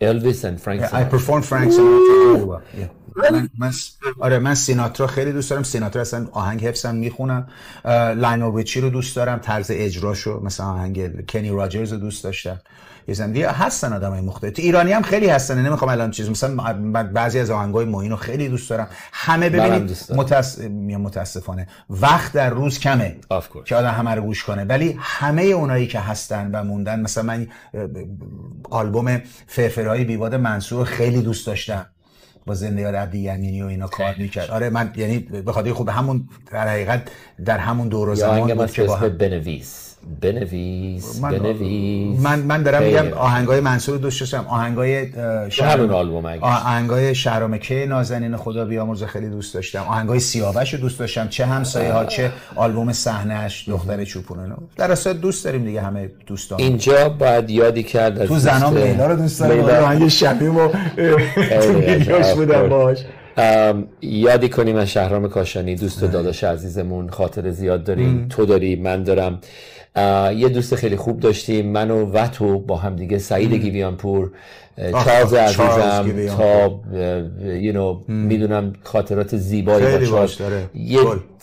Elvis and Frank Sinatra. I performed Frank Sinatra very well. Yeah. من سیناترا خیلی دوست دارم. سیناترا اصلا آهنگ حفظم میخونم. لایونل ریچی رو دوست دارم، طرز اجراشو، مثلا آهنگ کنی راجرز رو دوست داشتم. دیگه هستن آدمای مختلف. ایرانی هم خیلی هستن، نمیخوام الان چیز، مثلا بعضی از آهنگای معین رو خیلی دوست دارم. همه ببینید متاسفانه وقت در روز کمه که آدم همه رو گوش کنه، ولی همه اونایی که هستن و موندن، مثلا من آلبوم فرفرهای بیباد منصور خیلی دوست داشتم، با زنده یاد عبدی یمینی و اینا کار میکرد. آره من یعنی به خاطر خوب همون در حقیقت در همون دور و زمان بود که بنویس. من دارم میگم آهنگای منصور رو دوست داشتم، آهنگای شهرامکه نازنین خدا بیامرزه خیلی دوست داشتم، آهنگای سیاوش رو دوست داشتم، چه همسایه ها چه آلبوم صحنه‌اش دختر چوپونه. در اصل دوست داریم دیگه همه دوستان. اینجا باید یادی کرد تو زنام لیلا رو دوست دارم، آهنگ شبیه‌مو تو ویدیوش بودم باهاش. یادی کنیم از شهرام کاشانی، دوست و داداش عزیزمون، خاطر زیاد داریم. تو داری، من دارم. یه دوست خیلی خوب داشتیم، من و تو با هم دیگه، سعید گیویانپور، چارلز عزیزم، تا میدونم خاطرات زیبایی با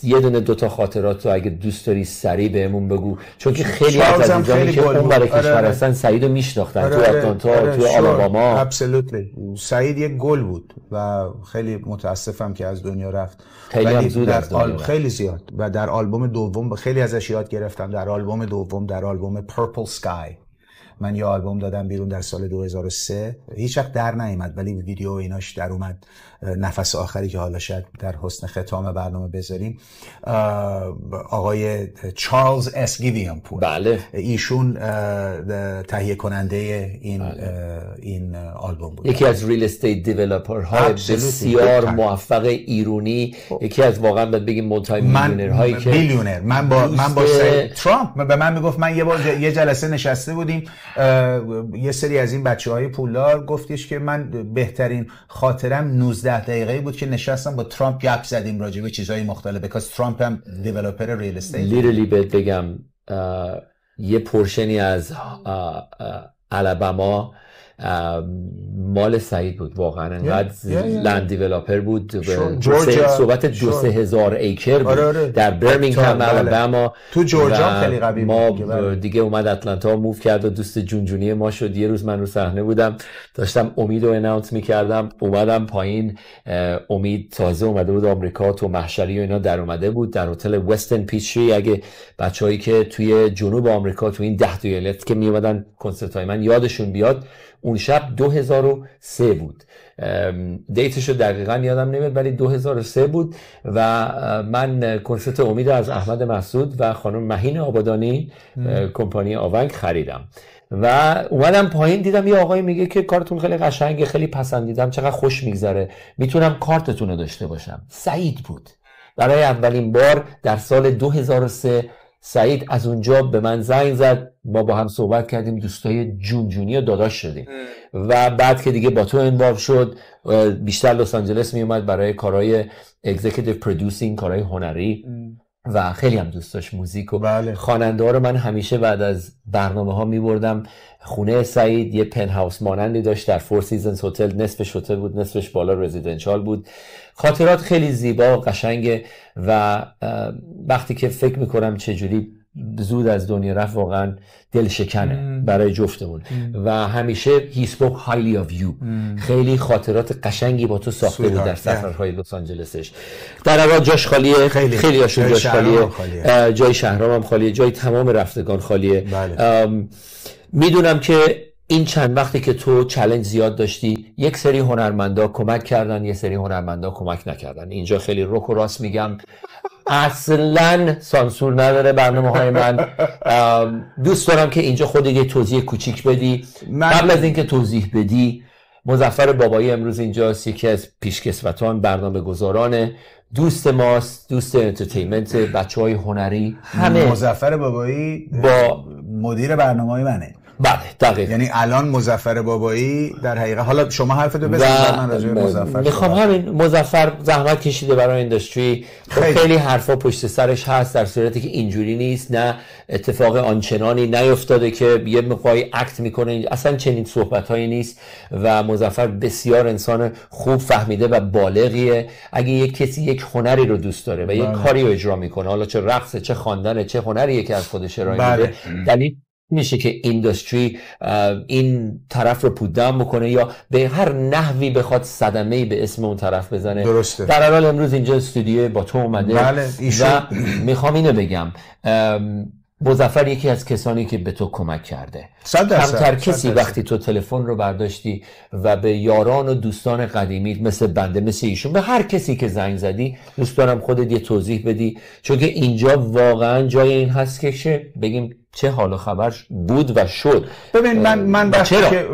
یه دونه دوتا خاطرات رو اگه دوست داری سریع بهمون بگو، چون که خیلی از عزیزانی که اون برای کشور هستن سعید رو میشناختن، تو اتلانتا، تو آلاباما. ابسولوتلی سعید یک گل بود و خیلی متاسفم که از دنیا رفت. خیلی هم زود از دنیا رفت، خیلی زیاد. و در آلبوم دوم خیلی ازش یاد گرفتم. در آلبوم دوم، در آلبوم پرپل سکای، من یه آلبوم دادم بیرون در سال 2003، هیچ وقت در نیامد ولی ویدیو ایناش در اومد. نفس آخری که حالا شاید در حسن ختام برنامه بذاریم، آقای چارلز اس گیویانپور، بله، ایشون تهیه کننده این آلبوم بود. یکی از ریل استیت دیولپرهای بسیار موفق ایرانی، یکی از واقعا باید بگیم مولتی میلیونرهایی که بیلیونر. من با ترامپ به من میگفت، من یه جلسه نشسته بودیم، یه سری از این بچه‌های پولدار گفتش که من بهترین خاطرم 19 دقیقه‌ای بود که نشستم با ترامپ گپ زدیم راجع به چیزهای مختلف، because ترامپ هم دیولپر ریل استیت. لیترلی بهت بگم یه پورشنی از الاباما مال سعید بود واقعا، انقدر لند دیولپر بود. صحبت 2,000 ایکر بود در برمینگهم الاباما. تو جورجیا خیلی قوی بود. ما دیگه اومد اتلانتا موو کرد و دوست جونجونی ما شد. یه روز من رو صحنه بودم، داشتم امید رو اناونس میکردم، اومدم پایین، امید تازه اومده بود آمریکا، تو محشری و اینا در اومده بود در هتل وستن پیچری. اگه بچه‌هایی که توی جنوب آمریکا تو این 10 ایالت که میومدن کنسرت‌های من یادشون بیاد، اون شب 2003 بود، دیتشو دقیقا یادم نمیاد ولی 2003 بود و من کنسرت امید از احمد مسعود و خانم مهین آبادانی کمپانی آونگ خریدم و اومدم پایین، دیدم یه آقای میگه که کارتون خیلی قشنگه، خیلی پسندیدم، چقدر خوش میگذره، میتونم کارتتون رو داشته باشم. سعید بود برای اولین بار در سال 2003. سعید از اونجا به من زنگ زد، ما با هم صحبت کردیم، دوستای جونجونی و داداش شدیم و بعد که دیگه با تو انوالو شد، بیشتر لس آنجلس می اومد برای کارهای اگزیکیتیو پرودوسینگ، کارهای هنری و خیلی هم دوست داشت موزیک و خواننده ها رو. من همیشه بعد از برنامه ها می بردم خونه سعید، یه پن هاوس مانندی داشت در فور سیزنز هتل، نصفش هتل بود نصفش بالا رزیدنشال بود. خاطرات خیلی زیبا و قشنگه و وقتی که فکر میکنم چجوری زود از دنیا رفت واقعا دل شکنه برای جفتمون و همیشه he spoke highly of you. خیلی خاطرات قشنگی با تو ساخته بود در سفرهای لس آنجلسش. در اول جاش خالیه، خیلی هاشون جاش خالیه، جای شهرام هم خالیه، جای تمام رفتگان خالیه. میدونم که این چند وقتی که تو چالش زیاد داشتی، یک سری هنرمندا کمک کردن، یه سری هنرمندا کمک نکردن. اینجا خیلی رک و راست میگم، اصلا سانسور نداره برنامه‌های من. دوست دارم که اینجا خود یه توضیح کوچیک بدی. قبل از اینکه توضیح بدی، مظفر بابایی امروز اینجاست، یکی از پیشکسوتان، برنامه گذاران، دوست ماست، دوست انترتینمنت، بچه‌های هنری، همه. مظفر بابایی با مدیر برنامه‌های منه. بله دقیقاً. یعنی الان مظفر بابایی در حقیقت، حالا شما حرفتو بزنید من راجع به مظفر میخوام همین، مظفر زحمت کشیده برای اینداستری، خیلی حرفا پشت سرش هست، در صورتی که اینجوری نیست، نه اتفاق آنچنانی نیفتاده که یه مقای اکت میکنه، اصلا چنین صحبتایی نیست و مظفر بسیار انسان خوب فهمیده و بالغیه. اگه یک کسی یک هنری رو دوست داره و یک کاری رو اجرا میکنه، حالا چه رقص، چه خواندن، چه هنریه که از خودش ارائه میده، دلیل میشه که اینداستری این طرف رو پودم بکنه یا به هر نحوی بخواد صدمه‌ای به اسم اون طرف بزنه. درسته. در حال امروز اینجا استودیو با تو اومده و میخوام اینو بگم، مظفر یکی از کسانی که به تو کمک کرده. کمتر کسی وقتی تو تلفن رو برداشتی و به یاران و دوستان قدیمیت مثل بنده، مثل ایشون، به هر کسی که زنگ زدی، دوست دارم خودت یه توضیح بدی، چون که اینجا واقعا جای این هست که بگیم چه حال و خبر بود و شد. ببین من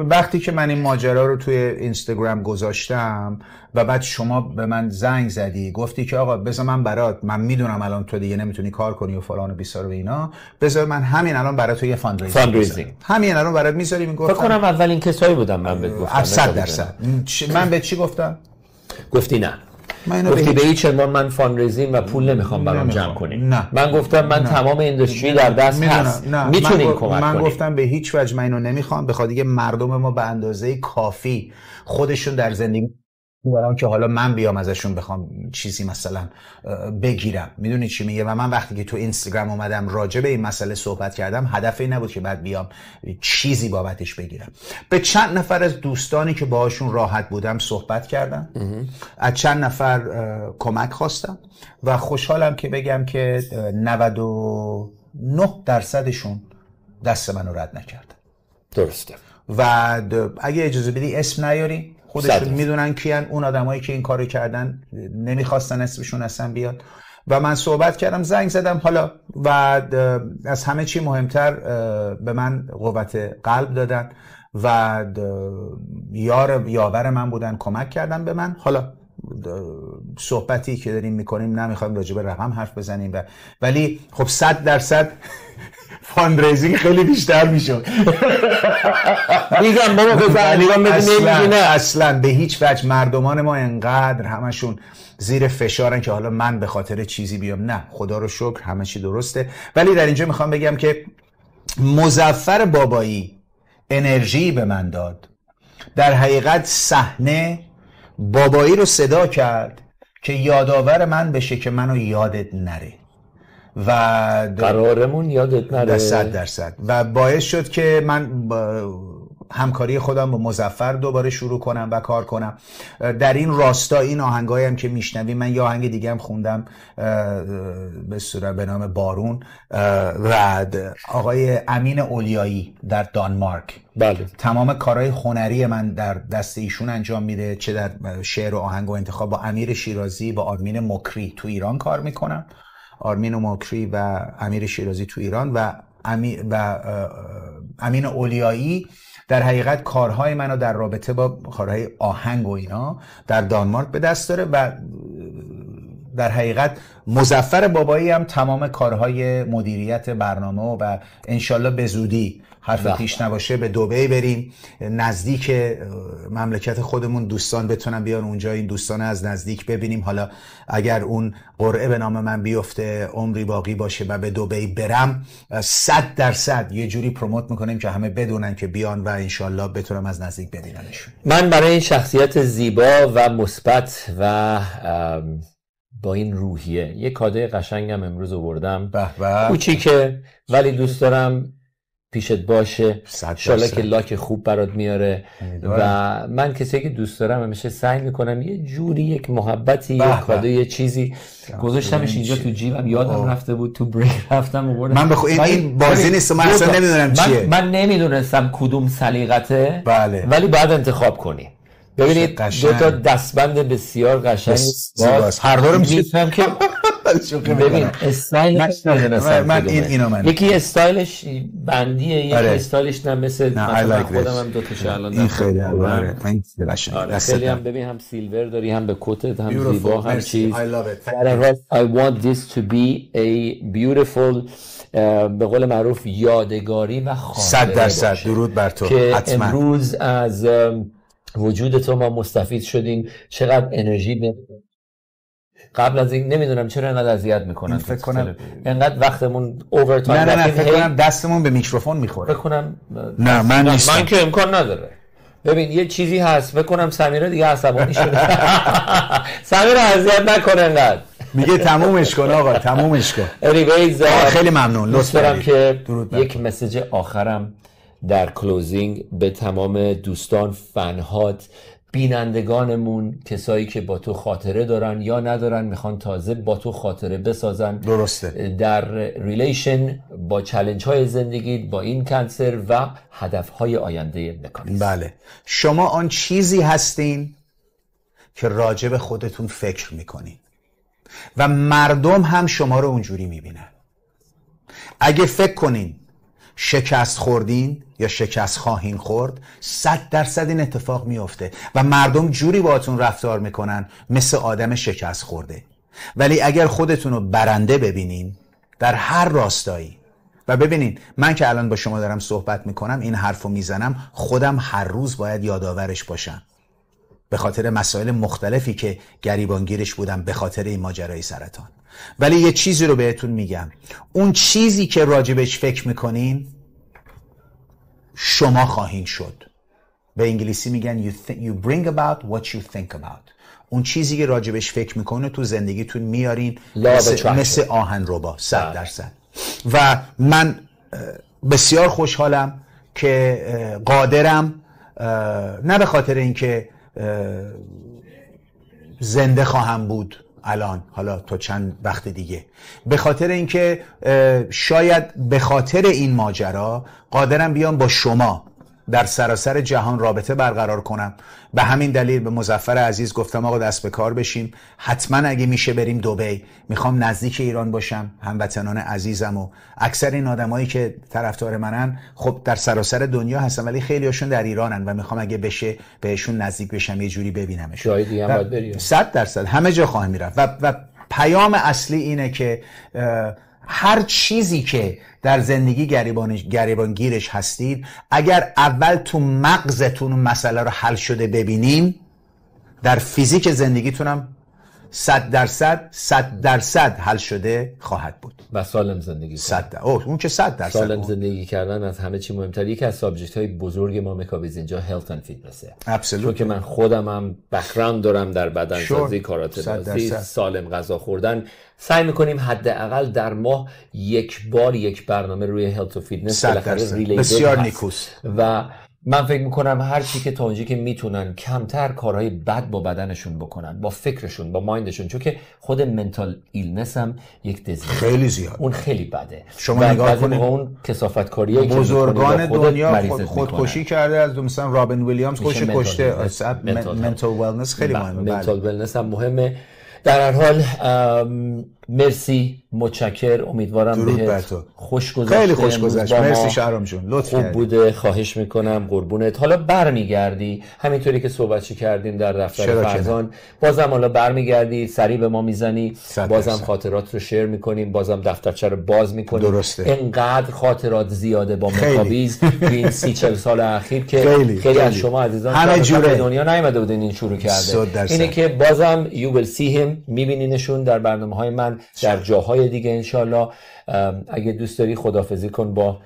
وقتی که من این ماجرا رو توی اینستاگرام گذاشتم و بعد شما به من زنگ زدی گفتی که آقا بذار من برات، من میدونم الان تو دیگه نمیتونی کار کنی و فلان و بیسار و اینا، بذار من همین الان برات تو یه فاندریزینگ همین الان برات میذاریم. فکر کنم اولین کسایی بودم من بهت گفتم. 100%. من به چی گفتم؟ گفتی نه. گفتی به هیچ عنوان من فاندریزینگ و پول نمیخوام برام جمع کنی. من گفتم من تمام اینداستری در دست هست، میتونین کمک کنی. من گفتم به هیچ وجه من اینو نمیخوام، بخاطر اینکه مردم ما به اندازه کافی خودشون در زندگی برام که حالا من بیام ازشون بخوام چیزی مثلا بگیرم. میدونی چی میگه؟ و من وقتی که تو اینستاگرام اومدم راجع به این مسئله صحبت کردم، هدفی نبود که بعد بیام چیزی بابتش بگیرم. به چند نفر از دوستانی که باهاشون راحت بودم صحبت کردم، از چند نفر کمک خواستم و خوشحالم که بگم که 99%شون دست منو رد نکردن. درسته. و اگه اجازه بدی اسم نیاری، خودشون میدونن کیان اون آدمایی که این کارو کردن، نمیخواستن اسمشون اصلا بیاد. و من صحبت کردم، زنگ زدم حالا، و از همه چی مهمتر به من قوت قلب دادن و یاور من بودن، کمک کردن به من. حالا صحبتی که داریم میکنیم نمیخوایم راجع به رقم حرف بزنیم ولی خب 100% فاندریزینگ خیلی بیشتر میشد. میگم بابا بزن اصلا به هیچ وجه مردمان ما انقدر همشون زیر فشارن که حالا من به خاطر چیزی بیام. نه، خدا رو شکر همه چی درسته. ولی در اینجا میخوام بگم که مظفر بابایی انرژی به من داد. در حقیقت صحنه بابایی رو صدا کرد که یادآور من بشه که منو یادت نره و قرارمون یادت نره. 100%. و باعث شد که من همکاری خودم با مظفر دوباره شروع کنم و کار کنم. در این راستا این آهنگایی هم که میشنوی، من یه آهنگ دیگه هم خوندم به صورت به نام بارون و آقای امین اولیایی در دانمارک. بله. تمام کارهای هنری من در دست ایشون انجام میده، چه در شعر و آهنگ و انتخاب. با امیر شیرازی، با آرمین مکری تو ایران کار میکنم. آرمین مکری و امیر شیرازی تو ایران و امین اولیایی در حقیقت کارهای منو در رابطه با کارهای آهنگ و اینا در دانمارک به دست داره. و در حقیقت مظفر بابایی هم تمام کارهای مدیریت برنامه و انشالله به زودی حرف پیش نباشه به دبی بریم، نزدیک مملکت خودمون، دوستان بتونن بیان اونجا، این دوستان از نزدیک ببینیم. حالا اگر اون قرعه به نام من بیفته، عمری باقی باشه و به دبی برم، 100% یه جوری پروموت میکنیم که همه بدونن که بیان و انشالله بتونم از نزدیک ببیننشون. من برای این شخصیت زیبا و مثبت و با این روحیه یه کادوی قشنگم امروز آوردم، کوچیکه ولی دوست دارم پیشت باشه، انشالله که لاک خوب برات میاره. و من کسی که دوست دارم همیشه سعی میکنم یه جوری، یک محبتی، یک کادو، یه چیزی گذاشتمش اینجا تو جیبم، یادم رفته بود تو بریک رفتم آوردم. من بخو این بازی نیست، من اصلا نمیدونم چیه. من نمیدونستم کدوم سلیقته. ولی باید انتخاب کنی. ببینید دو تا دستبند بسیار قشنگ باز هر دو رو میفهم که ببین استایل من اینو من یکی استایلش بندیه، یکی استایلش نه مثل مثلا خودم هم دو تاشو الان این خیلی آره قشنگه. خیلی هم ببین هم سیلور داری، هم به کتت، هم زیبا، هم چیز. I love it. I want this to be a beautiful به قول معروف یادگاری و خاطره 100% درود بر تو. که حتما. امروز از وجود تو ما مستفید شدیم. چقدر انرژی به قبل از این نمیدونم چرا انقدر اذیت میکنن. فکر کنم انقدر وقتمون اوور تایم. نه فکر کنم دستمون به میکروفون میخوره. فکر کنم نه من نیستم. من که امکان نداره. ببین یه چیزی هست فکر کنم سمیرا دیگه عصبانی شده. سمیرا اذیت نکنه انقدر. میگه تمومش کن آقا، تمومش کن. anyways خیلی ممنون. لطف دارم که یک مسیج آخرم در کلوزینگ به تمام دوستان، فنهات، بینندگانمون، کسایی که با تو خاطره دارن یا ندارن، میخوان تازه با تو خاطره بسازن. درسته. در ریلیشن با چالش های زندگی، با این کنسر و هدف های آینده مکانیزم. بله، شما آن چیزی هستین که راجع به خودتون فکر میکنین و مردم هم شما رو اونجوری میبینن. اگه فکر کنین شکست خوردین یا شکست خواهین خورد، 100% این اتفاق میفته و مردم جوری باهاتون رفتار میکنن مثل آدم شکست خورده. ولی اگر خودتون رو برنده ببینین در هر راستایی، و ببینین من که الان با شما دارم صحبت میکنم، این حرفو میزنم، خودم هر روز باید یادآورش باشم به خاطر مسائل مختلفی که گریبانگیرش بودم، به خاطر این ماجرای سرطان. ولی یه چیزی رو بهتون میگم، اون چیزی که راجبش فکر میکنین شما خواهین شد. به انگلیسی میگن you bring about what you think about. اون چیزی که راجبش فکر میکنه تو زندگیتون میارین، مثل آهن ربا 100%. و من بسیار خوشحالم که قادرم، نه به خاطر اینکه زنده خواهم بود الان، حالا تا چند وقت دیگه، به خاطر اینکه شاید به خاطر این ماجرا قادرم بیام با شما در سراسر جهان رابطه برقرار کنم. به همین دلیل به مظفر عزیز گفتم آقا دست به کار بشیم، حتما اگه میشه بریم دبی. میخوام نزدیک ایران باشم، هموطنان عزیزم و اکثر این آدمایی که طرفدار منن خب در سراسر دنیا هستن، ولی خیلی هاشون در ایرانن و میخوام اگه بشه بهشون نزدیک بشم، یه جوری ببینمش. جای دیگه هم باید بریم. 100% همه جا خواهم میرفت و پیام اصلی اینه که هر چیزی که در زندگی گریبانگیرش هستید، اگر اول تو مغزتون مسئله رو حل شده ببینین، در فیزیک زندگیتونم 100% حل شده خواهد بود. و سالم زندگی کنید. اون که 100% سالم زندگی کردن از همه چی مهمتر. یکی از سابجکت های بزرگ ما مکابیز اینجا هلت اند فیتنسه. چون که من خودم هم بک‌گراند دارم در بدنسازی، کاراته بازی، سالم غذا خوردن. سعی میکنیم حداقل در ماه یک بار یک برنامه روی هلت و فیتنس بسیار نیکوست. و من فکر میکنم هر چی که تا اونجایی که میتونن کمتر کارهای بد با بدنشون بکنن، با فکرشون، با مایندشون، چون که خود منتال ایلنس هم یک دیزیز خیلی زیاد، اون خیلی بده. شما نگاه کنید اون کثافتکاریه که بزرگان دنیا خودکشی کرده، از مثلا رابین ویلیامز خودش کشته. منتال ویلنس خیلی مهمه. منتال ویلنس هم مهمه. در هر حال مرسی، متشکر، امیدوارم بهت خوش گذشته. خیلی خوش گذشت. مرسی شهرام جون، لطف کردی. خوب بوده، خواهش میکنم، قربونت. حالا برمیگردی همینطوری که صحبتش کردیم در دفتر فرزان، بازم حالا برمیگردی سریع به ما میزنی، بازم خاطرات رو شیر میکنیم، بازم دفترچه رو باز میکنیم. درسته. اینقدر خاطرات زیاده با مکابیز تو این 30-40 سال اخیر که خیلی از شما عزیزان همه جوره دنیا نیومده بودین این شروع کرده. اینه که بازم you will see him، میبینینشون در برنامه‌های من در جاهای دیگه انشالله. اگه دوست داری خداحافظی کن با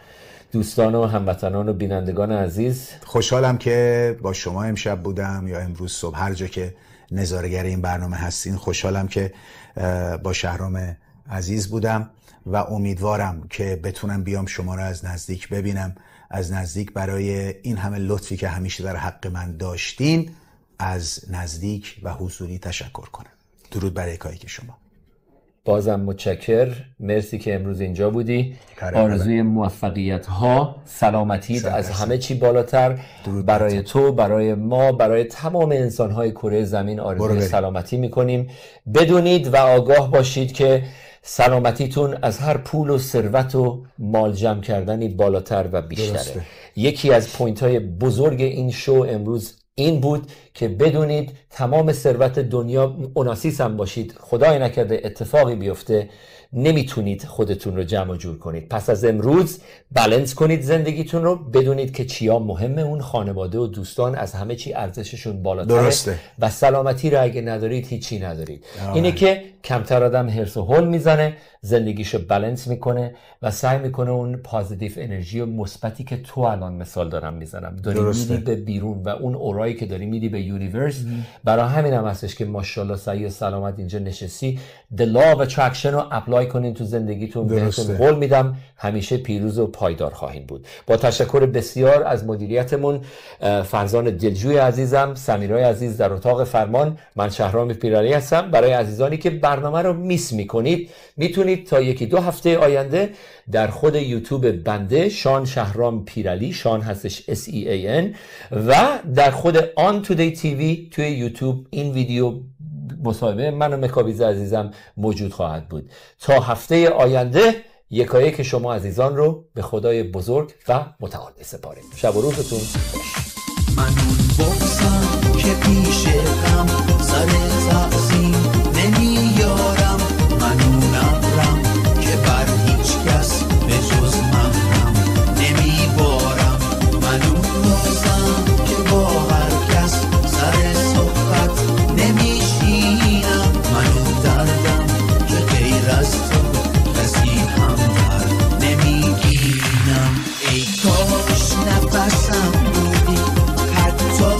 دوستان و هموطنان و بینندگان عزیز. خوشحالم که با شما امشب بودم یا امروز صبح، هر جا که نظاره‌گر این برنامه هستین. خوشحالم که با شهرام عزیز بودم و امیدوارم که بتونم بیام شما رو از نزدیک ببینم، از نزدیک برای این همه لطفی که همیشه در حق من داشتین از نزدیک و حضوری تشکر کنم. درود بر یکایک شما. بازم متشکر، مرسی که امروز اینجا بودی. آرزوی موفقیت ها، سلامتیت از همه چی بالاتر برای تو، برای ما، برای تمام انسان های کره زمین آرزوی سلامتی میکنیم. بدونید و آگاه باشید که سلامتیتون از هر پول و ثروت و مال جمع کردنی بالاتر و بیشتره. یکی از پوینت های بزرگ این شو امروز این بود که بدونید تمام ثروت دنیا، اوناسیس هم باشید، خدای نکرده اتفاقی بیفته، نمیتونید خودتون رو جمع و جور کنید. پس از امروز بالانس کنید زندگیتون رو، بدونید که چیا مهمه، اون خانواده و دوستان از همه چی ارزششون بالاتره. درسته. و سلامتی رو اگه ندارید هیچی ندارید. اینه که کمتر آدم هرس و هول میزنه، زندگیشو بالانس میکنه و سعی میکنه اون پازیتیو انرژی و مثبتی که تو الان مثال دارم میزنم داری میدی به بیرون و اون اورایی که داری میدی به یونیورس. برای همین هم هستش که ماشاءالله سعی و سلامت اینجا نشستی. The law of attraction رو اپلای کنین تو زندگیتون. بهتون قول میدم همیشه پیروز و پایدار خواهید بود. با تشکر بسیار از مدیریتمون، فرزان دلجوی عزیزم، سمیرای عزیز در اتاق فرمان، من شهرام پیرعلی هستم. برای عزیزانی که برنامه رو میس میکنید، میتونید تا 1-2 هفته آینده در خود یوتیوب بنده شان شهرام پیرعلی، شان هستش SEAN، و در خود آن تودی تیوی توی یوتیوب این ویدیو مصاحبه من و مکاویز عزیزم موجود خواهد بود. تا هفته آینده یکایک شما عزیزان رو به خدای بزرگ و متعال بسپاریم. شب و روزتون خوش. من اون بغزم که پیش غم سر تعظیم نمیارم، من اون ابرم که بر هیچ کس به جز محرم نمیبارم، من اون بغزم که با هر کس سر صحبت نمیشینم، من اون دردم که غیر از تو کسی هم درد نمیگیرم. ای کاش نفسم بودی حتی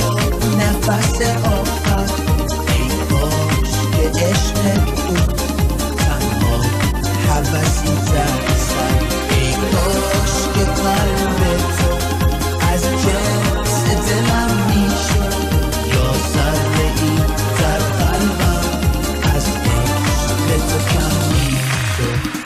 نفس آخر، ای کاش که عشق بود تنها حوثی در سر، ای کاش که قلب تو از جنس دلم میشد، یا ذره ای در قلبم از عشق تو کم میشد.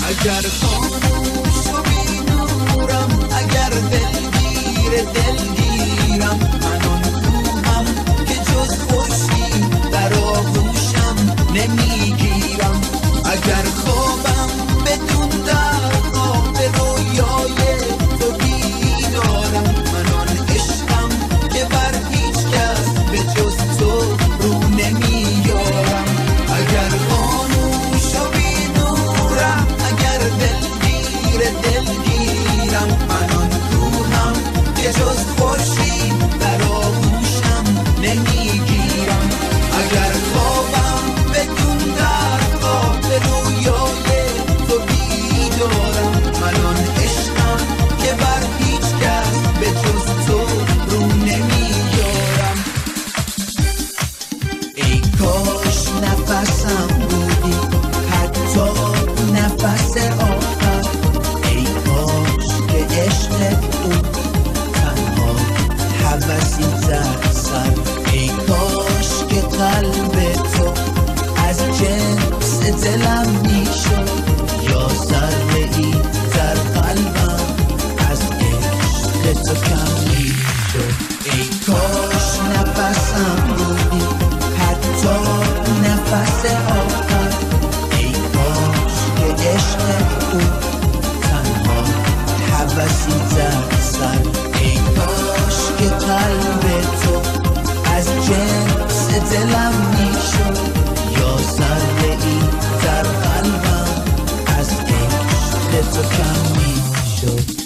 اگر خاموش و بی‌نورم، اگر دلگیرم، من آن روحم که جز خورشید در آغوشم نمیگیرم، اگر خوابم بدون درخواب به رویای تو بیدارم، من آن عشقم که بر هیچ کس به جز تو رو نمیارم، اگر خاموش و بی‌نورم، اگر دلگیرم، من آن روحم که جز خورشید در آغوشم نمیگیرم، اگر خوابم بدون درخواب به رویای تو بیدارم، من آن عشقم که بر هیچ کس به جز تو رو نمیارم. ای کاش نفسم بودی حتی نفس آخر، ای کاش که عشق بود تنها حوثی در سر، ای کاش که قلب تو از جنس دلم میشد، یا ذره ای در قلبم از عشق تو کم میشد. ای کاش نفسم بودی حتی نفس آخر، ای کاش که عشق بود تنها حوثی در سر، ای کاش که قلب تو از جنس دلم میشد، یا ذره ای در قلبم از عشق تو کم میشد.